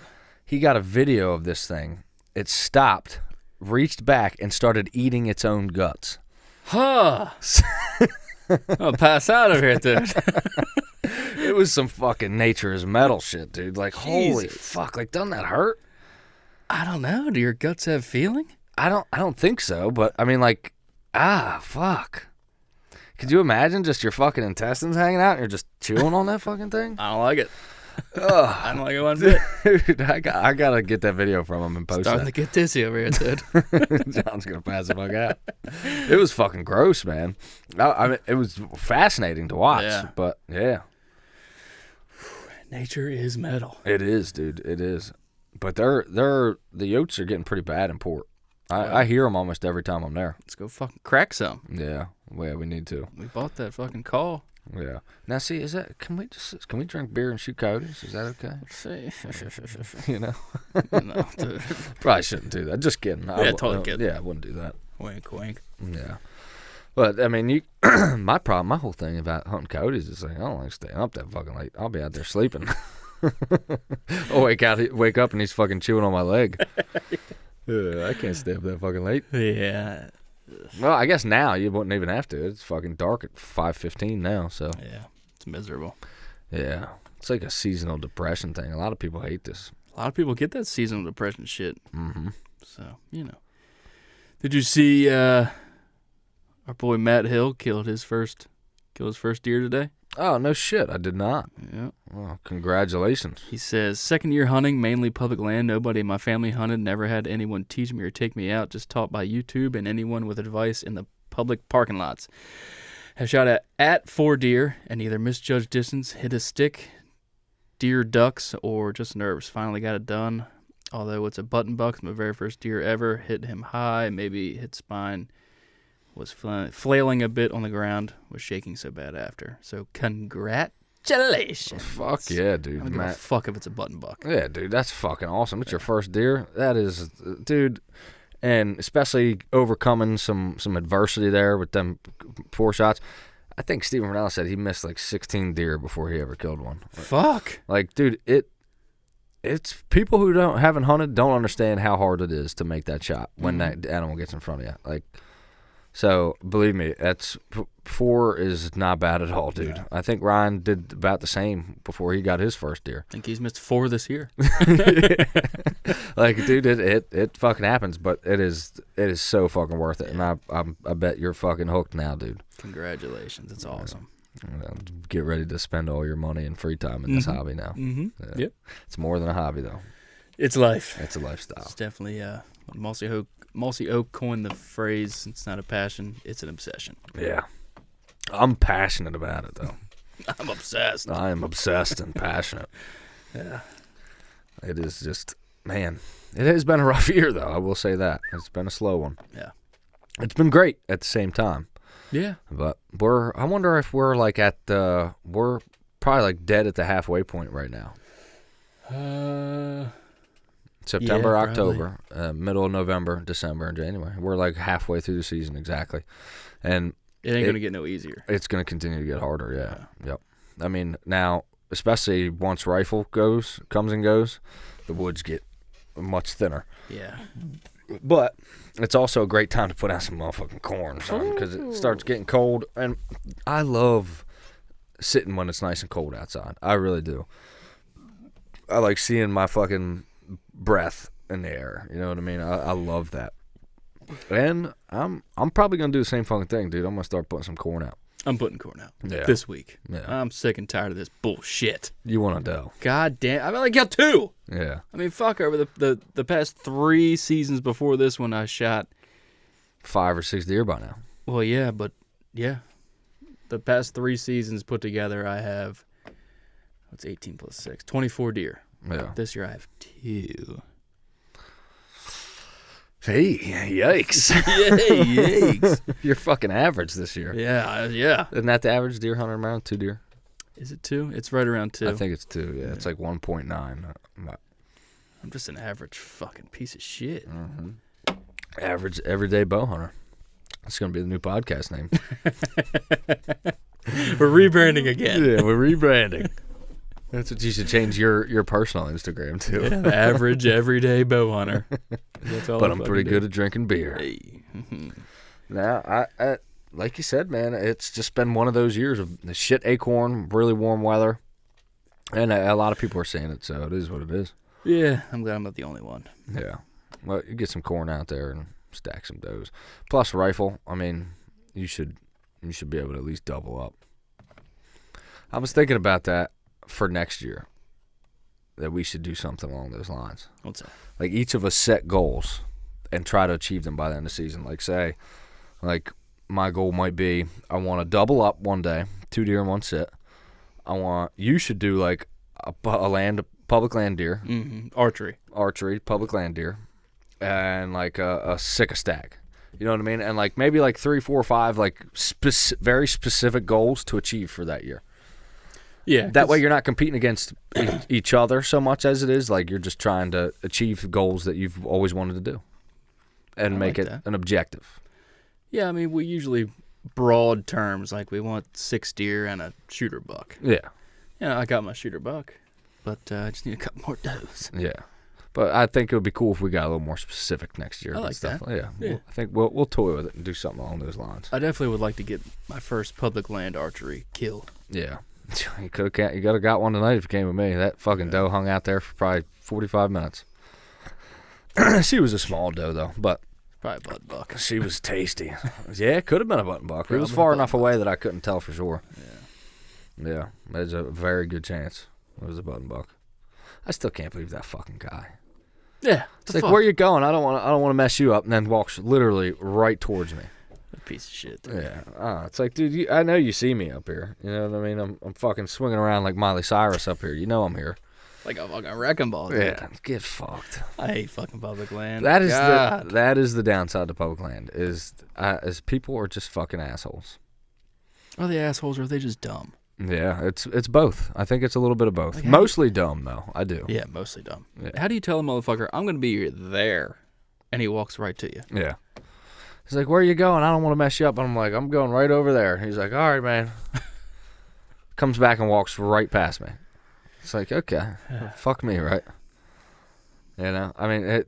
Speaker 2: He got a video of this thing. It stopped, reached back, and started eating its own guts.
Speaker 1: Huh. I'll pass out of here, dude.
Speaker 2: It was some fucking Nature is Metal shit, dude. Like, holy fuck. Like, doesn't that hurt?
Speaker 1: I don't know. Do your guts have feeling?
Speaker 2: I don't think so, but I mean, like, fuck. Could you imagine just your fucking intestines hanging out and you're just chewing on that fucking thing?
Speaker 1: I don't like it.
Speaker 2: Ugh.
Speaker 1: I don't like it one bit.
Speaker 2: Dude, I gotta get that video from him and post
Speaker 1: Starting
Speaker 2: that.
Speaker 1: to get dizzy over here, dude.
Speaker 2: John's gonna pass the fuck out. It was fucking gross, man. I mean, it was fascinating to watch, but yeah.
Speaker 1: Nature is metal.
Speaker 2: It is, dude. It is. But the yotes are getting pretty bad in port. I hear them almost every time I'm there.
Speaker 1: Let's go fucking crack some.
Speaker 2: Yeah, we need to.
Speaker 1: We bought that fucking call.
Speaker 2: Yeah. Now, see, can we drink beer and shoot coyotes? Is that okay?
Speaker 1: See,
Speaker 2: You know,
Speaker 1: no, dude.
Speaker 2: probably shouldn't do that. Just kidding.
Speaker 1: Totally kidding.
Speaker 2: Yeah, I wouldn't do that.
Speaker 1: Wink, wink.
Speaker 2: Yeah. But I mean, my whole thing about hunting coyotes is like I don't like staying up that fucking late. I'll be out there sleeping. I'll wake up and he's fucking chewing on my leg. I can't stay up that fucking late.
Speaker 1: Yeah.
Speaker 2: Well, I guess now you wouldn't even have to. It's fucking dark at 5:15 now, so.
Speaker 1: Yeah, it's miserable.
Speaker 2: Yeah. It's like a seasonal depression thing. A lot of people hate this.
Speaker 1: A lot of people get that seasonal depression shit.
Speaker 2: Mm-hmm.
Speaker 1: So, Did you see our boy Matt Hill killed his first deer today?
Speaker 2: Oh, no shit. I did not.
Speaker 1: Yeah.
Speaker 2: Well, congratulations.
Speaker 1: He says, second year hunting, mainly public land. Nobody in my family hunted. Never had anyone teach me or take me out. Just taught by YouTube and anyone with advice in the public parking lots. Have shot at 4 deer and either misjudged distance, hit a stick, deer ducks, or just nerves. Finally got it done. Although it's a button buck, it's my very first deer ever. Hit him high, maybe hit spine. Was flailing a bit on the ground, was shaking so bad after. So congratulations.
Speaker 2: Fuck yeah, dude.
Speaker 1: I don't give a fuck if it's a button buck.
Speaker 2: Yeah, dude, that's fucking awesome. It's your first deer. That is, dude, and especially overcoming some adversity there with them 4 shots. I think Stephen Ronell said he missed like 16 deer before he ever killed one.
Speaker 1: Fuck.
Speaker 2: Like, dude, it's people who haven't hunted don't understand how hard it is to make that shot when that animal gets in front of you. Like. So, believe me, 4 is not bad at all, dude. Yeah. I think Ryan did about the same before he got his first deer.
Speaker 1: I think he's missed 4 this year.
Speaker 2: Like, dude, it fucking happens, but it is so fucking worth it. Yeah. And I bet you're fucking hooked now, dude.
Speaker 1: Congratulations. It's awesome.
Speaker 2: Get ready to spend all your money and free time in this hobby now.
Speaker 1: Mm-hmm.
Speaker 2: Yeah.
Speaker 1: Yep.
Speaker 2: It's more than a hobby, though.
Speaker 1: It's life.
Speaker 2: It's a lifestyle.
Speaker 1: It's definitely, Mossy Oak coined the phrase, it's not a passion, it's an obsession.
Speaker 2: Yeah. I'm passionate about it, though.
Speaker 1: I'm obsessed.
Speaker 2: I am obsessed and passionate.
Speaker 1: Yeah.
Speaker 2: It is just, man, it has been a rough year, though. I will say that. It's been a slow one.
Speaker 1: Yeah.
Speaker 2: It's been great at the same time.
Speaker 1: Yeah.
Speaker 2: But I wonder if we're like we're probably like dead at the halfway point right now. September,
Speaker 1: yeah,
Speaker 2: October, middle of November, December, and January. We're like halfway through the season exactly. And
Speaker 1: it ain't going to get no easier.
Speaker 2: It's going to continue to get harder, yeah. Yep. I mean, now, especially once rifle comes and goes, the woods get much thinner.
Speaker 1: Yeah.
Speaker 2: But it's also a great time to put out some motherfucking corn, son, because it starts getting cold. And I love sitting when it's nice and cold outside. I really do. I like seeing my fucking breath in the air. You know what I mean? I love that. And I'm probably going to do the same fucking thing, dude. I'm going to start putting some corn out.
Speaker 1: I'm putting corn out this week.
Speaker 2: Yeah.
Speaker 1: I'm sick and tired of this bullshit.
Speaker 2: You want to dough.
Speaker 1: God damn. I mean, like, got 2.
Speaker 2: Yeah.
Speaker 1: I mean, fuck, over the past 3 seasons before this one, I shot
Speaker 2: 5 or 6 deer by now.
Speaker 1: Well, yeah, but yeah. The past 3 seasons put together, I have, what's 18 plus 6? 24 deer.
Speaker 2: Yeah.
Speaker 1: This year I have 2.
Speaker 2: Hey, yikes.
Speaker 1: Yay, yikes.
Speaker 2: You're fucking average this year.
Speaker 1: Yeah.
Speaker 2: Isn't that the average deer hunter around 2 deer?
Speaker 1: Is it 2? It's right around 2.
Speaker 2: I think it's 2, yeah. It's like 1.9.
Speaker 1: I'm just an average fucking piece of shit.
Speaker 2: Mm-hmm. Average everyday bow hunter. That's going to be the new podcast name.
Speaker 1: We're rebranding again.
Speaker 2: Yeah, we're rebranding. That's what you should change your personal Instagram to.
Speaker 1: Yeah, the average everyday bow hunter.
Speaker 2: But I'm pretty good at drinking beer.
Speaker 1: Hey.
Speaker 2: Now, I like you said, man, it's just been one of those years of the shit acorn, really warm weather, and a lot of people are saying it, so it is what it is.
Speaker 1: Yeah, I'm glad I'm not the only one.
Speaker 2: Yeah. Well, you get some corn out there and stack some does. Plus rifle, I mean, you should you should be able to at least double up. I was thinking about that for next year, that we should do something along those lines.
Speaker 1: What's that?
Speaker 2: Like each of us set goals and try to achieve them by the end of the season. Like say, like my goal might be I want to double up one day, 2 deer in one sit. You should do like a public land deer. Archery, public land deer. And like a sick stag. You know what I mean? And like maybe like 3, 4, 5 like very specific goals to achieve for that year.
Speaker 1: Yeah.
Speaker 2: That way you're not competing against each other so much as it is like you're just trying to achieve goals that you've always wanted to do and make it an objective.
Speaker 1: Yeah, I mean, we usually broad terms, like we want 6 deer and a shooter buck.
Speaker 2: Yeah.
Speaker 1: Yeah, I got my shooter buck, but I just need a couple more does.
Speaker 2: Yeah. But I think it would be cool if we got a little more specific next year.
Speaker 1: I like
Speaker 2: stuff.
Speaker 1: that.
Speaker 2: Yeah. I think we'll toy with it and do something along those lines.
Speaker 1: I definitely would like to get my first public land archery kill.
Speaker 2: Yeah. You could have got one tonight if you came with me. That fucking doe hung out there for probably 45 minutes. She was a small doe though, but
Speaker 1: probably a button buck.
Speaker 2: She was tasty. Yeah, it could have been a button buck. It was
Speaker 1: Probably
Speaker 2: far
Speaker 1: a
Speaker 2: enough
Speaker 1: button
Speaker 2: away that I couldn't tell for sure.
Speaker 1: Yeah.
Speaker 2: There's a very good chance it was a button buck. I still can't believe that fucking guy.
Speaker 1: Yeah.
Speaker 2: It's like, where you going? I don't want to mess you up, and then walks literally right towards me.
Speaker 1: A piece of shit.
Speaker 2: Yeah. It's like, dude, I know you see me up here. You know what I mean? I'm fucking swinging around like Miley Cyrus up here. You know I'm here.
Speaker 1: Like a fucking wrecking ball. Dude.
Speaker 2: Yeah. Get fucked.
Speaker 1: I hate fucking public land.
Speaker 2: That is the downside to public land is people are just fucking assholes.
Speaker 1: Are they assholes or are they just dumb?
Speaker 2: Yeah, it's both. I think it's a little bit of both.
Speaker 1: Like
Speaker 2: mostly dumb, though. I do.
Speaker 1: Yeah, mostly dumb.
Speaker 2: Yeah.
Speaker 1: How do you tell a motherfucker, I'm going to be there, and he walks right to you?
Speaker 2: Yeah. He's like, where are you going? I don't want to mess you up. And I'm like, I'm going right over there. He's like, all right, man. Comes back and walks right past me. It's like, okay, fuck me, right? You know, I mean,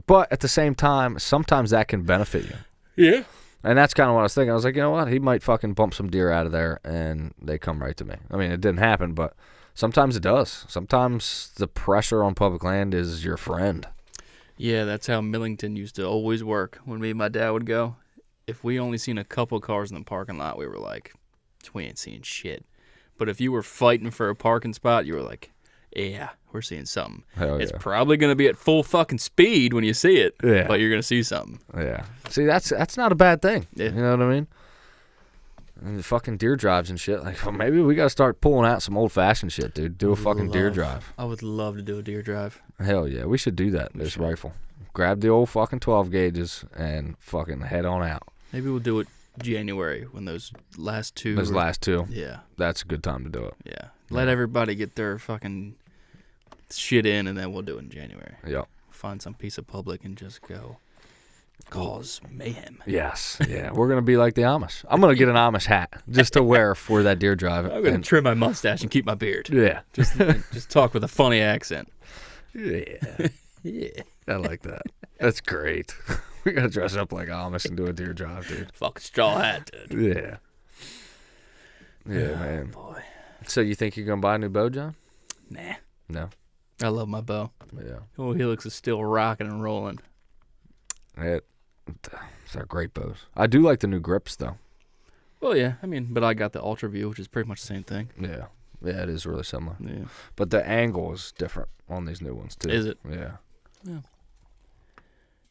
Speaker 2: but at the same time, sometimes that can benefit you.
Speaker 1: Yeah.
Speaker 2: And that's kind of what I was thinking. I was like, you know what? He might fucking bump some deer out of there, and they come right to me. I mean, it didn't happen, but sometimes it does. Sometimes the pressure on public land is your friend.
Speaker 1: Yeah, that's how Millington used to always work. When me and my dad would go, if we only seen a couple cars in the parking lot, we were like, we ain't seeing shit. But if you were fighting for a parking spot, you were like, yeah, we're seeing something.
Speaker 2: Hell yeah.
Speaker 1: It's probably going to be at full fucking speed when you see it,
Speaker 2: yeah.
Speaker 1: but you're going to see something.
Speaker 2: Yeah. See, that's not a bad thing.
Speaker 1: Yeah.
Speaker 2: You know what I mean? And the fucking deer drives and shit. Like, well, maybe we got to start pulling out some old-fashioned shit, dude. Do a fucking deer drive.
Speaker 1: I would love to do a deer drive.
Speaker 2: Hell yeah. We should do that, this rifle. Grab the old fucking 12 gauges and fucking head on out.
Speaker 1: Maybe we'll do it January when those last two.
Speaker 2: Yeah. That's a good time to do it.
Speaker 1: Yeah. Let everybody get their fucking shit in, and then we'll do it in January.
Speaker 2: Yep.
Speaker 1: Find some piece of public and just go cause mayhem.
Speaker 2: Yes. Yeah. We're going to be like the Amish. I'm going to get an Amish hat just to wear for that deer drive.
Speaker 1: I'm going to trim my mustache and keep my beard.
Speaker 2: Yeah.
Speaker 1: Just talk with a funny accent.
Speaker 2: Yeah.
Speaker 1: Yeah.
Speaker 2: I like that. That's great. We got to dress up like Amish and do a deer drive, dude.
Speaker 1: Fucking straw hat, dude.
Speaker 2: Yeah. Yeah, man.
Speaker 1: Boy.
Speaker 2: So you think you're going to buy a new bow, John?
Speaker 1: Nah.
Speaker 2: No.
Speaker 1: I love my bow.
Speaker 2: Yeah.
Speaker 1: Oh, Helix is still rocking and rolling.
Speaker 2: They're great bows. I do like the new grips, though.
Speaker 1: Well, yeah. I mean, but I got the Ultra View, which is pretty much the same thing.
Speaker 2: Yeah. Yeah, it is really similar.
Speaker 1: Yeah.
Speaker 2: But the angle is different on these new ones, too.
Speaker 1: Is it?
Speaker 2: Yeah.
Speaker 1: Yeah.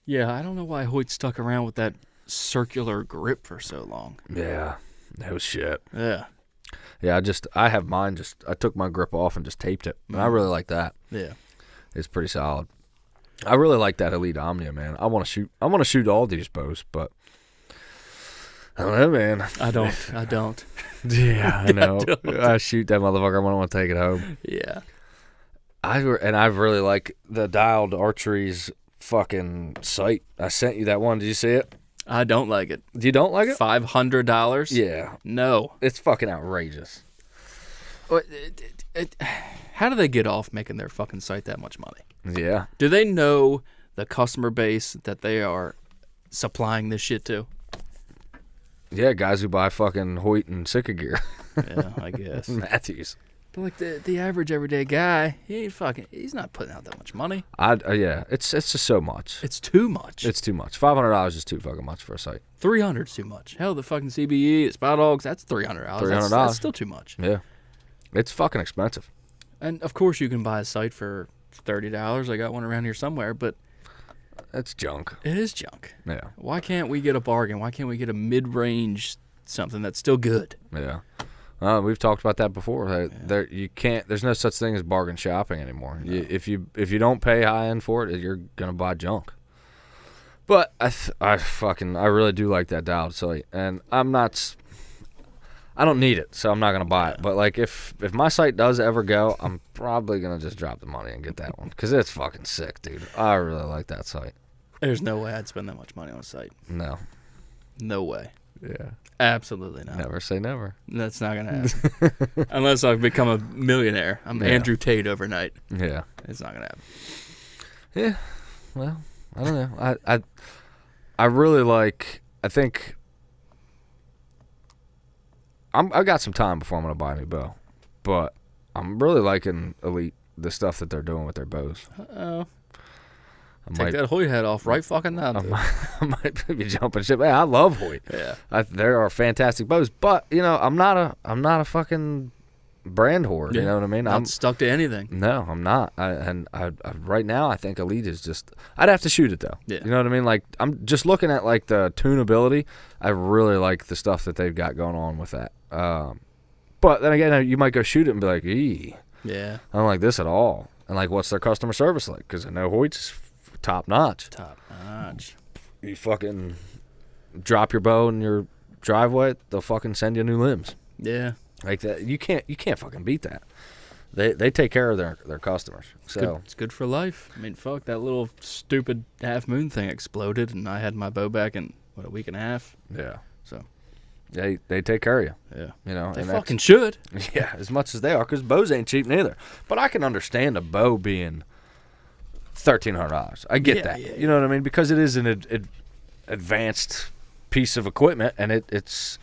Speaker 1: Yeah, I don't know why Hoyt stuck around with that circular grip for so long.
Speaker 2: Yeah. That was shit.
Speaker 1: Yeah.
Speaker 2: Yeah, I have mine I took my grip off and just taped it. And I really like that.
Speaker 1: Yeah.
Speaker 2: It's pretty solid. I really like that Elite Omnia, man. I want to shoot all these bows, but I don't know, man.
Speaker 1: I don't.
Speaker 2: Yeah, I know. I shoot that motherfucker. I want to take it home.
Speaker 1: Yeah.
Speaker 2: I really like the Dialed Archery's fucking sight. I sent you that one. Did you see it?
Speaker 1: I don't like it.
Speaker 2: You don't like it?
Speaker 1: $500?
Speaker 2: Yeah.
Speaker 1: No.
Speaker 2: It's fucking outrageous.
Speaker 1: How do they get off making their fucking site that much money?
Speaker 2: Yeah.
Speaker 1: Do they know the customer base that they are supplying this shit to?
Speaker 2: Yeah, guys who buy fucking Hoyt and Sika gear.
Speaker 1: Yeah, I guess.
Speaker 2: Matthews.
Speaker 1: But like the average everyday guy, he's not putting out that much money.
Speaker 2: Yeah, it's just so much.
Speaker 1: It's too much.
Speaker 2: It's too much. $500 is too fucking much for a site.
Speaker 1: 300's too much. Hell, the fucking CBE at Spy Dogs, that's $300. That's still too much.
Speaker 2: Yeah, it's fucking expensive.
Speaker 1: And of course, you can buy a site for $30. I got one around here somewhere, but
Speaker 2: it's junk.
Speaker 1: it is junk.
Speaker 2: Yeah.
Speaker 1: Why can't we get a bargain? Why can't we get a mid-range something that's still good?
Speaker 2: Yeah. We've talked about that before. You can't. There's no such thing as bargain shopping anymore. No. If you don't pay high end for it, you're gonna buy junk. But I really do like that dialed site, and I don't need it, so I'm not gonna buy it. But like if my site does ever go, I'm probably gonna just drop the money and get that one because it's fucking sick, dude. I really like that site.
Speaker 1: There's no way I'd spend that much money on a site. No way.
Speaker 2: Yeah.
Speaker 1: Absolutely not.
Speaker 2: Never say never.
Speaker 1: That's not gonna happen. Unless I become a millionaire. I'm Andrew Tate overnight.
Speaker 2: Yeah.
Speaker 1: It's not gonna happen.
Speaker 2: Yeah. Well, I don't know. I really like. I think I got some time before I'm gonna buy a new bow, but I'm really liking Elite, the stuff that they're doing with their bows.
Speaker 1: Uh-oh. Take that Hoyt hat off right fucking now.
Speaker 2: I might be jumping ship. Hey, I love Hoyt.
Speaker 1: Yeah,
Speaker 2: there are fantastic bows, but I'm not a fucking brand whore.
Speaker 1: Yeah.
Speaker 2: You know what I mean?
Speaker 1: I'm stuck to anything.
Speaker 2: No, I'm not. I right now I think Elite is just. I'd have to shoot it though.
Speaker 1: Yeah.
Speaker 2: You know what I mean? Like I'm just looking at like the tunability. I really like the stuff that they've got going on with that. But then again, you might go shoot it and be like, "Ee,
Speaker 1: yeah,
Speaker 2: I don't like this at all." And like, what's their customer service like? Because I know Hoyt's top notch.
Speaker 1: Top notch.
Speaker 2: You fucking drop your bow in your driveway, they'll fucking send you new limbs.
Speaker 1: Yeah.
Speaker 2: Like that, you can't fucking beat that. They take care of their customers. So
Speaker 1: it's good for life. I mean, fuck, that little stupid half moon thing exploded, and I had my bow back in a week and a half.
Speaker 2: Yeah.
Speaker 1: So
Speaker 2: they take care of you.
Speaker 1: Yeah.
Speaker 2: You know,
Speaker 1: they fucking should.
Speaker 2: Yeah, as much as they are, because bows ain't cheap neither. But I can understand a bow being $1,300. I get that.
Speaker 1: Yeah.
Speaker 2: You know what I mean? Because it is an advanced piece of equipment, and it's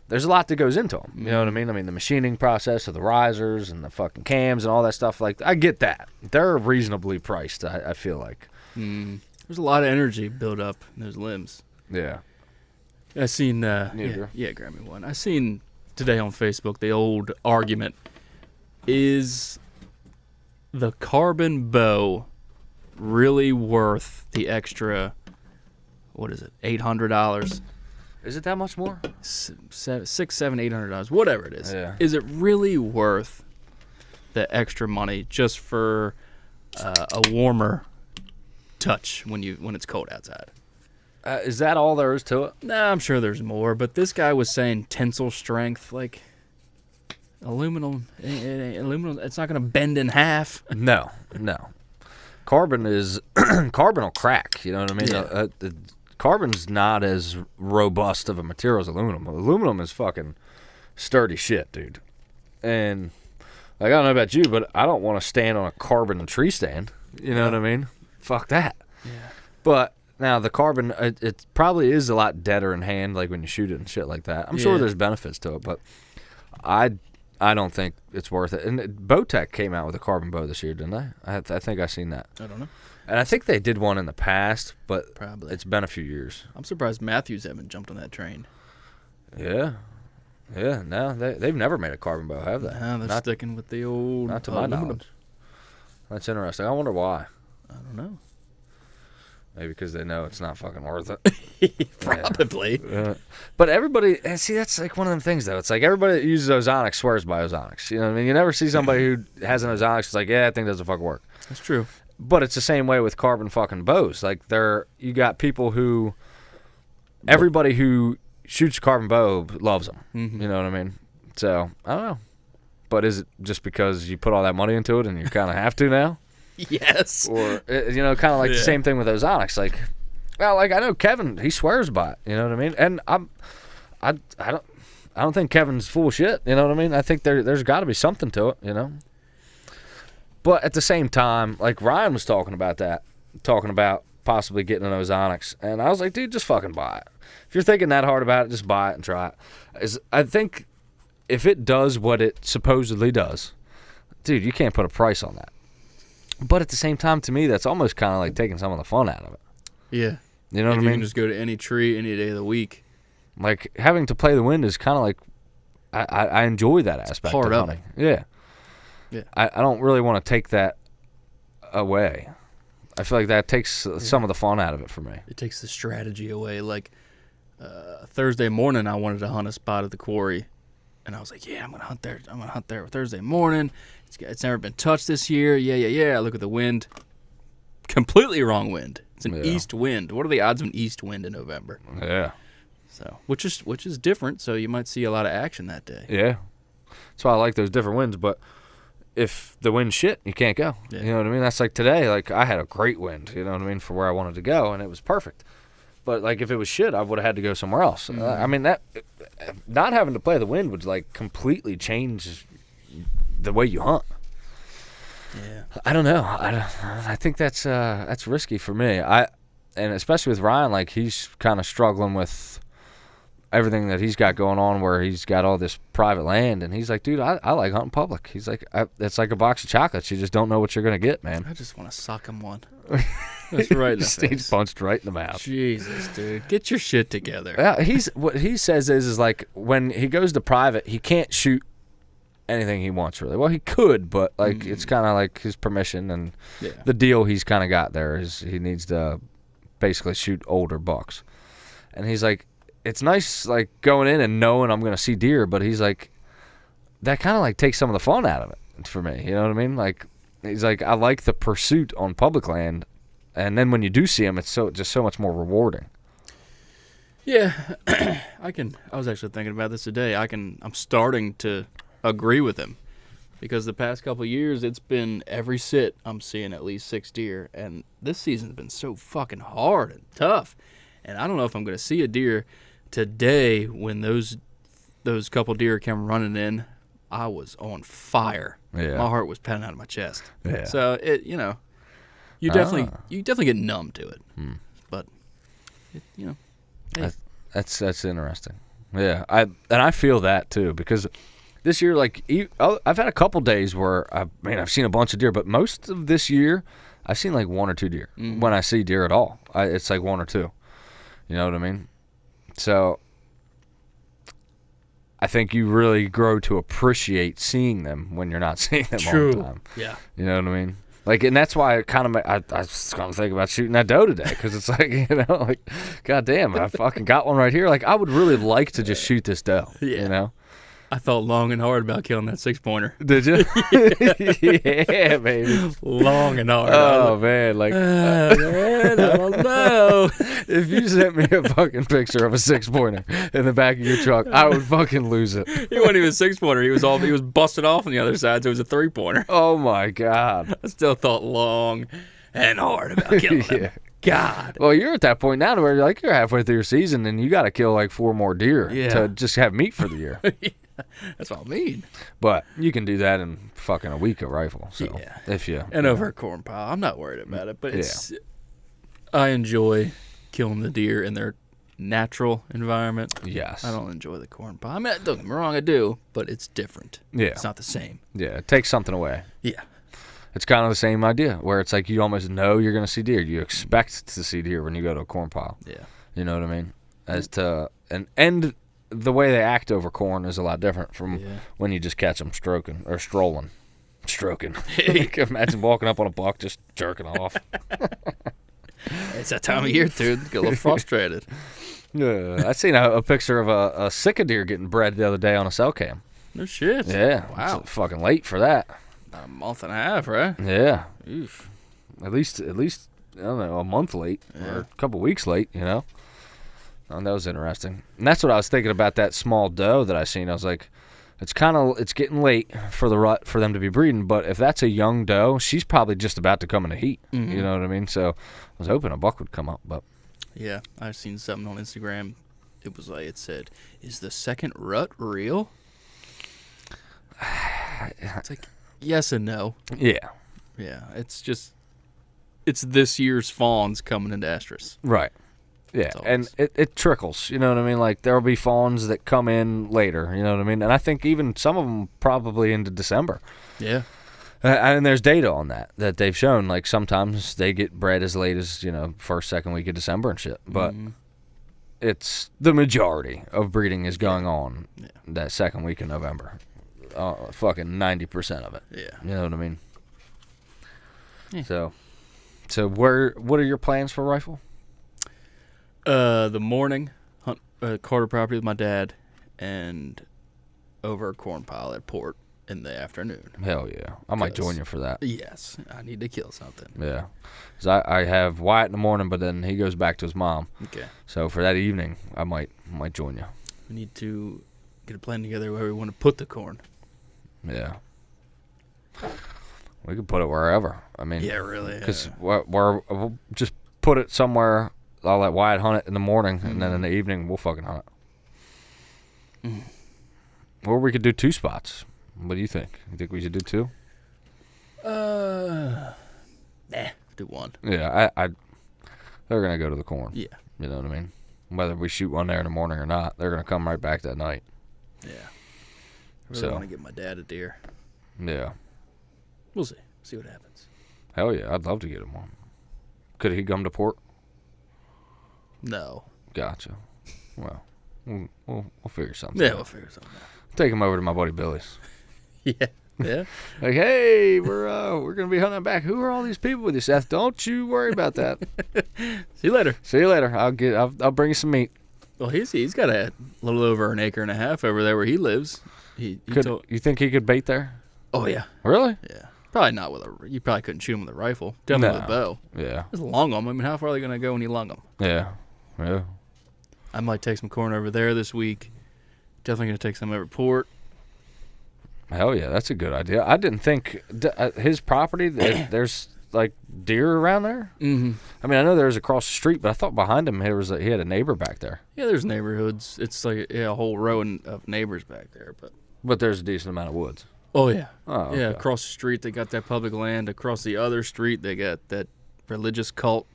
Speaker 2: there's a lot that goes into them. You know what I mean? I mean, the machining process of the risers and the fucking cams and all that stuff. Like, I get that. They're reasonably priced, I feel like.
Speaker 1: There's a lot of energy built up in those limbs.
Speaker 2: Yeah.
Speaker 1: I seen, grab me one. I seen today on Facebook the old argument: is the carbon bow really worth the extra? What is it? $800?
Speaker 2: Is it that much more?
Speaker 1: $600, $700, $800, whatever it is.
Speaker 2: Yeah.
Speaker 1: Is it really worth the extra money just for a warmer touch when it's cold outside?
Speaker 2: Is that all there is to it?
Speaker 1: Nah, I'm sure there's more, but this guy was saying tensile strength, like aluminum. Aluminum, it's not gonna bend in half.
Speaker 2: No. Carbon is carbon will crack. You know what I mean?
Speaker 1: Yeah.
Speaker 2: Carbon's not as robust of a material as aluminum. Aluminum is fucking sturdy shit, dude. And like, I don't know about you, but I don't want to stand on a carbon tree stand. You know what I mean? Fuck that.
Speaker 1: Yeah.
Speaker 2: But now the carbon, it probably is a lot deader in hand, like when you shoot it and shit like that. I'm sure there's benefits to it, but I don't think it's worth it. And Bowtech came out with a carbon bow this year, didn't they? I think I seen that.
Speaker 1: I don't know.
Speaker 2: And I think they did one in the past, but
Speaker 1: Probably.
Speaker 2: it's been a few years.
Speaker 1: I'm surprised Matthews haven't jumped on that train.
Speaker 2: Yeah. No, they've never made a carbon bow, have they?
Speaker 1: No, they're sticking with the old
Speaker 2: Not to my knowledge. That's interesting. I wonder why.
Speaker 1: I don't know.
Speaker 2: Maybe because they know it's not fucking worth it.
Speaker 1: Probably.
Speaker 2: But everybody, and see, that's like one of them things, though. It's like everybody that uses Ozonics swears by Ozonics. You know what I mean? You never see somebody who has an Ozonics that's like, yeah, that thing doesn't fucking work.
Speaker 1: That's true.
Speaker 2: But it's the same way with carbon fucking bows. Like, you got people who, everybody who shoots a carbon bow loves them.
Speaker 1: Mm-hmm.
Speaker 2: You know what I mean? So, I don't know. But is it just because you put all that money into it and you kind of have to now?
Speaker 1: Yes.
Speaker 2: Or, kind of like the same thing with Ozonics. Like, well, like I know Kevin, he swears by it. You know what I mean? And I don't think Kevin's full of shit. You know what I mean? I think there's got to be something to it. You know. But at the same time, like Ryan was talking about possibly getting an Ozonics, and I was like, dude, just fucking buy it. If you're thinking that hard about it, just buy it and try it. I think if it does what it supposedly does, dude, you can't put a price on that. But at the same time, to me, that's almost kind of like taking some of the fun out of it.
Speaker 1: Yeah.
Speaker 2: You know what I mean?
Speaker 1: You can just go to any tree any day of the week.
Speaker 2: Like, having to play the wind is kind of like, I enjoy that aspect
Speaker 1: part
Speaker 2: of
Speaker 1: of
Speaker 2: hunting. Yeah. I don't really want to take that away. I feel like that takes some of the fun out of it for me.
Speaker 1: It takes the strategy away. Like, Thursday morning, I wanted to hunt a spot at the quarry. And I was like, yeah, I'm going to hunt there. I'm going to hunt there Thursday morning. It's never been touched this year. Yeah. I look at the wind. Completely wrong wind. It's an east wind. What are the odds of an east wind in November?
Speaker 2: Yeah.
Speaker 1: So, which is different. So you might see a lot of action that day.
Speaker 2: Yeah. That's why I like those different winds. But if the wind's shit, you can't go. Yeah. You know what I mean? That's like today. Like, I had a great wind, you know what I mean, for where I wanted to go, and it was perfect. But, like, if it was shit, I would have had to go somewhere else. Mm-hmm. I mean, that not having to play the wind would, like, completely change the way you hunt.
Speaker 1: Yeah.
Speaker 2: I don't know. I think that's risky for me. And especially with Ryan, like, he's kind of struggling with everything that he's got going on, where he's got all this private land, and he's like, dude, I like hunting public. He's like, it's like a box of chocolates. You just don't know what you're gonna get, man.
Speaker 1: I just want to sock him one. That's right in the face.
Speaker 2: He's punched right in the mouth.
Speaker 1: Jesus, dude, get your shit together.
Speaker 2: Yeah, what he says is like, when he goes to private, he can't shoot anything he wants, really. Well, he could, but like it's kind of like his permission, and the deal he's kind of got there is he needs to basically shoot older bucks, and he's like, it's nice, like, going in and knowing I'm going to see deer, but he's like, that kind of, like, takes some of the fun out of it for me. You know what I mean? Like, he's like, I like the pursuit on public land, and then when you do see them, it's just so much more rewarding.
Speaker 1: Yeah. I was actually thinking about this today. I'm starting to agree with him, because the past couple of years, it's been every sit I'm seeing at least 6 deer, and this season's been so fucking hard and tough, and I don't know if I'm going to see a deer today. When those couple deer came running in, I was on fire. Yeah. My heart was pounding out of my chest. Yeah. So you definitely get numb to it. But hey.
Speaker 2: That's interesting. Yeah, I feel that too, because this year, like, I've had a couple days where I've seen a bunch of deer, but most of this year I've seen like 1 or 2 deer. When I see deer at all, it's like 1 or 2. You know what I mean? So I think you really grow to appreciate seeing them when you're not seeing them all the time.
Speaker 1: Yeah.
Speaker 2: You know what I mean? Like, and that's why I was going to think about shooting that doe today, because it's like, like, goddamn, I fucking got one right here. Like, I would really like to just shoot this doe. Yeah. You know?
Speaker 1: I thought long and hard about killing that 6-pointer.
Speaker 2: Did you? Yeah, baby.
Speaker 1: Long and hard.
Speaker 2: Oh, man. Like,
Speaker 1: man, I don't know.
Speaker 2: If you sent me a fucking picture of a 6-pointer in the back of your truck, I would fucking lose it.
Speaker 1: He wasn't even a 6-pointer. He was busted off on the other side, so it was a 3-pointer.
Speaker 2: Oh, my God.
Speaker 1: I still thought long and hard about killing him. God.
Speaker 2: Well, you're at that point now where you're halfway through your season, and you got to kill like 4 more deer to just have meat for the year.
Speaker 1: That's what I mean.
Speaker 2: But you can do that in fucking a week, a rifle. So if you
Speaker 1: over a corn pile, I'm not worried about it. But I enjoy killing the deer in their natural environment.
Speaker 2: Yes.
Speaker 1: I don't enjoy the corn pile. I mean, don't get me wrong, I do, but it's different.
Speaker 2: Yeah.
Speaker 1: It's not the same.
Speaker 2: Yeah, it takes something away.
Speaker 1: Yeah.
Speaker 2: It's kind of the same idea, where it's like you almost know you're going to see deer. You expect to see deer when you go to a corn pile.
Speaker 1: Yeah.
Speaker 2: You know what I mean? And the way they act over corn is a lot different from when you just catch them strolling. Imagine walking up on a buck just jerking off.
Speaker 1: It's that time of year, dude. Get a little frustrated.
Speaker 2: Yeah, I seen a picture of a sick deer getting bred the other day on a cell cam.
Speaker 1: No shit.
Speaker 2: Yeah.
Speaker 1: Wow.
Speaker 2: It's fucking late for that.
Speaker 1: A month and a half, right?
Speaker 2: Yeah.
Speaker 1: Oof.
Speaker 2: At least I don't know, a month late or a couple weeks late, you know. And that was interesting. And that's what I was thinking about, that small doe that I seen. I was like, it's getting late for the rut for them to be breeding, but if that's a young doe, she's probably just about to come into heat. Mm-hmm. You know what I mean? So I was hoping a buck would come up, but
Speaker 1: yeah, I've seen something on Instagram. It said, "Is the second rut real?" It's like, yes and no.
Speaker 2: Yeah.
Speaker 1: Yeah, it's this year's fawns coming into estrus.
Speaker 2: Right. Yeah, and it trickles, you know what I mean? Like, there'll be fawns that come in later, you know what I mean? And I think even some of them probably into December.
Speaker 1: Yeah.
Speaker 2: And there's data on that they've shown. Like sometimes they get bred as late as first, second week of December and shit. But it's the majority of breeding is going on that second week of November. Fucking 90% of it.
Speaker 1: Yeah.
Speaker 2: You know what I mean? Yeah. So what are your plans for rifle?
Speaker 1: The morning hunt Carter property with my dad, and over a corn pile at Port in the afternoon.
Speaker 2: Hell yeah. I might join you for that.
Speaker 1: Yes. I need to kill something.
Speaker 2: Yeah. Because I have Wyatt in the morning, but then he goes back to his mom.
Speaker 1: Okay.
Speaker 2: So for that evening, I might join you.
Speaker 1: We need to get a plan together where we want to put the corn.
Speaker 2: Yeah. We could put it wherever. I mean.
Speaker 1: Yeah, really.
Speaker 2: Because we'll just put it somewhere. I'll let Wyatt hunt it in the morning, and then in the evening, we'll fucking hunt it. Or we could do 2 spots. What do you think? You think we should do 2?
Speaker 1: Do 1.
Speaker 2: Yeah, they're gonna go to the corn.
Speaker 1: Yeah.
Speaker 2: You know what I mean? Whether we shoot one there in the morning or not, they're gonna come right back that night.
Speaker 1: Yeah. I really want to get my dad a deer.
Speaker 2: Yeah.
Speaker 1: We'll see. See what happens.
Speaker 2: Hell yeah, I'd love to get him one. Could he come to Port?
Speaker 1: No.
Speaker 2: Gotcha. Well, we'll figure something.
Speaker 1: Yeah,
Speaker 2: out.
Speaker 1: we'll figure something out.
Speaker 2: Take him over to my buddy Billy's.
Speaker 1: Yeah. Yeah.
Speaker 2: Like, hey, we're gonna be hunting back. Who are all these people with you, Seth? Don't you worry about that.
Speaker 1: See you later.
Speaker 2: See you later. I'll bring you some meat.
Speaker 1: Well, he's got a little over an acre and a half over there where he lives.
Speaker 2: You think he could bait there?
Speaker 1: Oh yeah.
Speaker 2: Really?
Speaker 1: Yeah. Probably not with you probably couldn't shoot him with a rifle. Definitely with a bow.
Speaker 2: Yeah.
Speaker 1: Just lung them. I mean, how far are they gonna go when you lung them?
Speaker 2: Yeah. Yeah.
Speaker 1: I might take some corn over there this week. Definitely gonna take some over Port.
Speaker 2: Hell yeah, that's a good idea. I didn't think his property, there's like deer around there.
Speaker 1: Mm-hmm.
Speaker 2: I mean, I know there's across the street, but I thought behind him he had a neighbor back there.
Speaker 1: Yeah, there's neighborhoods. It's like a whole row of neighbors back there,
Speaker 2: But there's a decent amount of woods.
Speaker 1: Oh yeah.
Speaker 2: Oh okay.
Speaker 1: Yeah. Across the street they got that public land. Across the other street they got that religious cult.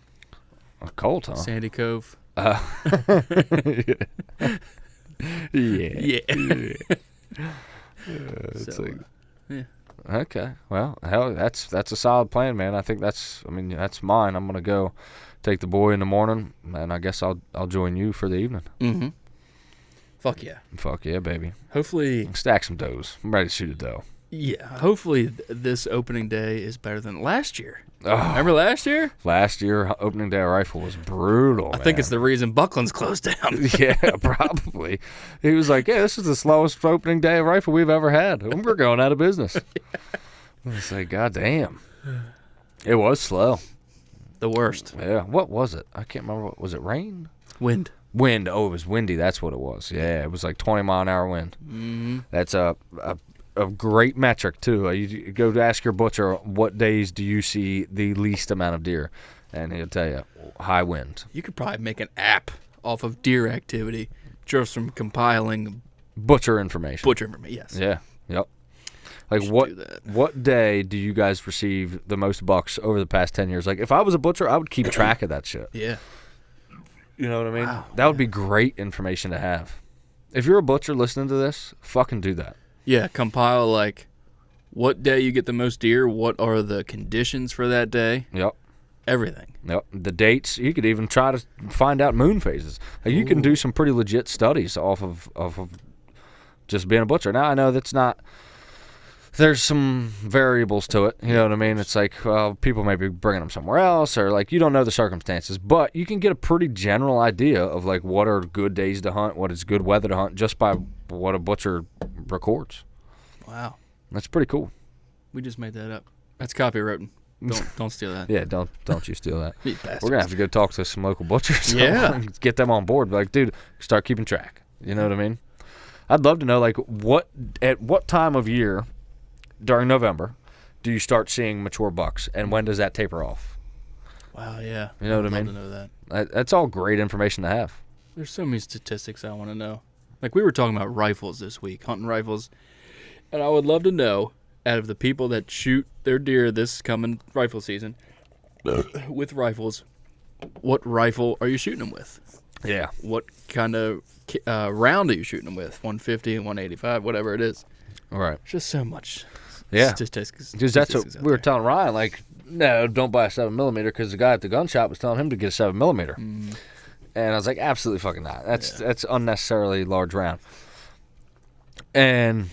Speaker 2: A cult, huh?
Speaker 1: Sandy Cove.
Speaker 2: Yeah.
Speaker 1: Yeah.
Speaker 2: Okay. Well, hell, that's a solid plan, man. I think that's mine. I'm gonna go take the boy in the morning, and I guess I'll join you for the evening.
Speaker 1: Mm-hmm. Fuck yeah.
Speaker 2: Fuck yeah, baby.
Speaker 1: Hopefully
Speaker 2: stack some does. I'm ready to shoot a doe.
Speaker 1: Yeah. Hopefully this opening day is better than last year.
Speaker 2: Oh,
Speaker 1: remember last year?
Speaker 2: Last year, opening day of rifle was brutal.
Speaker 1: I think it's the reason Buckland's closed down.
Speaker 2: Yeah, probably. He was like, "Yeah, this is the slowest opening day of rifle we've ever had. We're going out of business." I was like, "God damn." It was slow.
Speaker 1: The worst.
Speaker 2: Yeah. What was it? I can't remember. Was it rain?
Speaker 1: Wind.
Speaker 2: Wind. Oh, it was windy. That's what it was. Yeah, it was like 20-mile-an-hour wind.
Speaker 1: Mm-hmm.
Speaker 2: That's a great metric too. You go to ask your butcher, what days do you see the least amount of deer, and he'll tell you high wind.
Speaker 1: You could probably make an app off of deer activity just from compiling
Speaker 2: butcher information.
Speaker 1: Yes.
Speaker 2: Yeah. Yep. Like what day do you guys receive the most bucks over the past 10 years? Like if I was a butcher, I would keep track of that shit.
Speaker 1: Yeah.
Speaker 2: You know what I mean?
Speaker 1: Wow,
Speaker 2: that would be great information to have. If you're a butcher listening to this, fucking do that.
Speaker 1: Yeah, compile like what day you get the most deer, what are the conditions for that day.
Speaker 2: Yep.
Speaker 1: Everything.
Speaker 2: Yep. The dates. You could even try to find out moon phases. Like you can do some pretty legit studies off of just being a butcher. Now I know that's not. There's some variables to it. You know what I mean? It's like, well, people may be bringing them somewhere else, or like you don't know the circumstances, but you can get a pretty general idea of like what are good days to hunt, what is good weather to hunt, just by what a butcher records.
Speaker 1: Wow,
Speaker 2: that's pretty cool.
Speaker 1: We just made that up. That's copywritten. Don't steal that.
Speaker 2: Yeah, don't you steal that.
Speaker 1: You bastards.
Speaker 2: We're gonna have to go talk to some local butchers.
Speaker 1: Yeah,
Speaker 2: get them on board. Like, dude, start keeping track. You know what I mean? I'd love to know like at what time of year during November do you start seeing mature bucks, and when does that taper off?
Speaker 1: Wow, yeah.
Speaker 2: You know what I mean?
Speaker 1: I'd love to know that.
Speaker 2: That's all great information to have.
Speaker 1: There's so many statistics I want to know. Like we were talking about rifles this week, hunting rifles, and I would love to know, out of the people that shoot their deer this coming rifle season with rifles, what rifle are you shooting them with?
Speaker 2: Yeah.
Speaker 1: What kind of round are you shooting them with? 150 and 185, whatever it is.
Speaker 2: All right.
Speaker 1: Just so much
Speaker 2: Yeah.
Speaker 1: Statistics.
Speaker 2: Because that's what
Speaker 1: out
Speaker 2: we were
Speaker 1: there.
Speaker 2: telling Ryan, like, no, don't buy a 7mm because the guy at the gun shop was telling him to get a 7mm. And I was like, absolutely fucking not. That's unnecessarily large round. And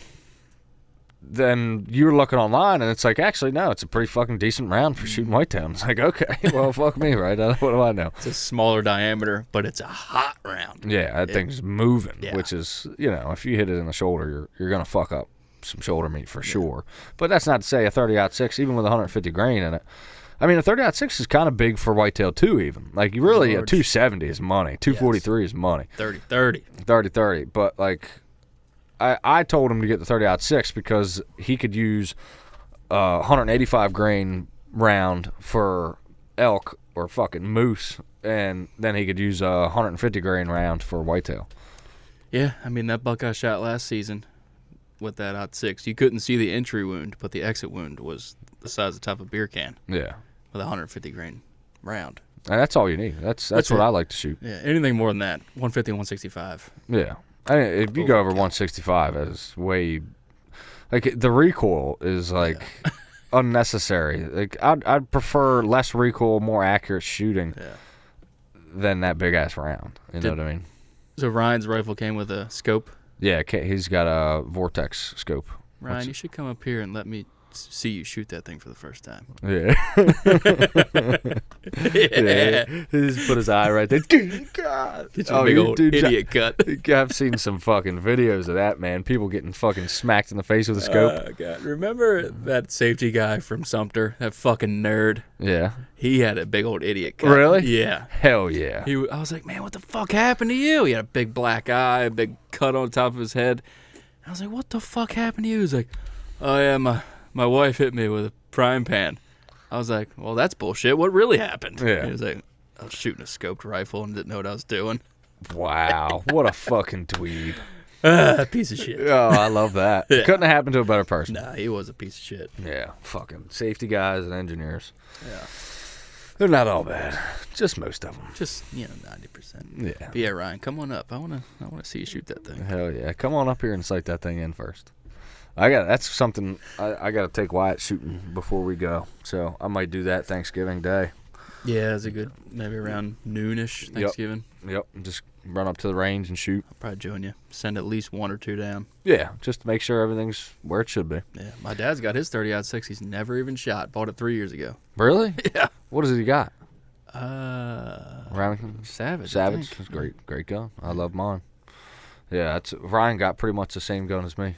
Speaker 2: then you were looking online, and it's like, actually, no, it's a pretty fucking decent round for shooting whitetail. It's like, okay, well, fuck me, right? What do I know?
Speaker 1: It's a smaller diameter, but it's a hot round.
Speaker 2: Yeah, that thing's moving,
Speaker 1: Yeah.
Speaker 2: which is, if you hit it in the shoulder, you're going to fuck up some shoulder meat for sure. But that's not to say a 30-06, even with 150 grain in it. I mean, a 30-06 is kind of big for whitetail, too, even. Like, you really, a 270 is money. 243 is money.
Speaker 1: 30-30.
Speaker 2: 30-30. But, like, I told him to get the 30-06 because he could use a 185 grain round for elk or fucking moose, and then he could use a 150 grain round for whitetail.
Speaker 1: Yeah, I mean, that buck I shot last season with that .6, you couldn't see the entry wound, but the exit wound was the size of the top of a beer can.
Speaker 2: Yeah.
Speaker 1: With a 150 grain round.
Speaker 2: And that's all you need. That's what I like to shoot.
Speaker 1: Yeah, anything more than that, 150, 165.
Speaker 2: Yeah. I mean, if you go over 165, it's way... Like, the recoil is, like, unnecessary. Like, I'd prefer less recoil, more accurate shooting than that big-ass round. You know what I mean?
Speaker 1: So Ryan's rifle came with a scope?
Speaker 2: Yeah, he's got a Vortex scope.
Speaker 1: Ryan, you should come up here and let me see you shoot that thing for the first time.
Speaker 2: Yeah. Yeah. He just put his eye right there. God.
Speaker 1: Get you a big old idiot cut.
Speaker 2: I've seen some fucking videos of that, man. People getting fucking smacked in the face with a scope.
Speaker 1: God. Remember that safety guy from Sumter, that fucking nerd?
Speaker 2: Yeah.
Speaker 1: He had a big old idiot cut.
Speaker 2: Really?
Speaker 1: Yeah.
Speaker 2: Hell yeah.
Speaker 1: I was like, man, what the fuck happened to you? He had a big black eye, a big cut on top of his head. I was like, what the fuck happened to you? He was like, oh yeah, my wife hit me with a frying pan. I was like, well, that's bullshit. What really happened?
Speaker 2: Yeah.
Speaker 1: He was like, I was shooting a scoped rifle and didn't know what I was doing.
Speaker 2: Wow. What a fucking dweeb.
Speaker 1: Piece of shit.
Speaker 2: Oh, I love that.
Speaker 1: Yeah.
Speaker 2: Couldn't have happened to a better person.
Speaker 1: Nah, he was a piece of shit.
Speaker 2: Yeah. Fucking safety guys and engineers.
Speaker 1: Yeah.
Speaker 2: They're not all bad. Just most of them.
Speaker 1: Just, 90%.
Speaker 2: Yeah.
Speaker 1: But yeah, Ryan, come on up. I wanna see you shoot that thing.
Speaker 2: Hell yeah. Come on up here and sight that thing in first. That's something I got to take Wyatt shooting before we go. So I might do that Thanksgiving Day.
Speaker 1: Yeah, it's a good, maybe around noonish Thanksgiving.
Speaker 2: Yep. Just run up to the range and shoot.
Speaker 1: I'll probably join you. Send at least one or two down.
Speaker 2: Yeah, just to make sure everything's where it should be.
Speaker 1: Yeah, my dad's got his 30-06. He's never even shot. Bought it 3 years ago.
Speaker 2: Really?
Speaker 1: Yeah.
Speaker 2: What has he got?
Speaker 1: Savage.
Speaker 2: Savage. It's great gun. I love mine. Yeah, Ryan got pretty much the same gun as me,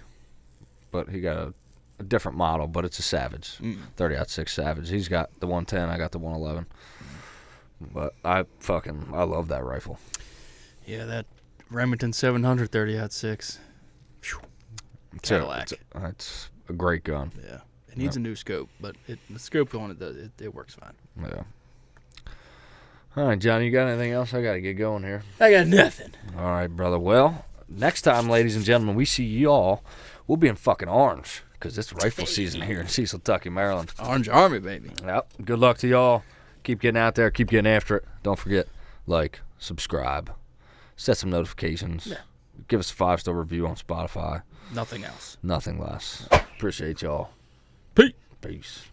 Speaker 2: but he got a different model, but it's a Savage. 30-06 Savage. He's got the 110. I got the 111. But I love that rifle.
Speaker 1: Yeah, that Remington 700 30-06. Cadillac.
Speaker 2: It's a great gun.
Speaker 1: Yeah. It needs a new scope, but the scope on it works fine.
Speaker 2: Yeah. All right, Johnny, you got anything else? I got to get going here.
Speaker 1: I got nothing.
Speaker 2: All right, brother. Well, next time, ladies and gentlemen, we see y'all, we'll be in fucking orange because it's rifle season here in Cecil, Tucky, Maryland.
Speaker 1: Orange Army, baby.
Speaker 2: Yep. Good luck to y'all. Keep getting out there. Keep getting after it. Don't forget, subscribe, set some notifications.
Speaker 1: Yeah.
Speaker 2: Give us a 5-star review on Spotify.
Speaker 1: Nothing else.
Speaker 2: Nothing less. Appreciate y'all.
Speaker 1: Peace.
Speaker 2: Peace.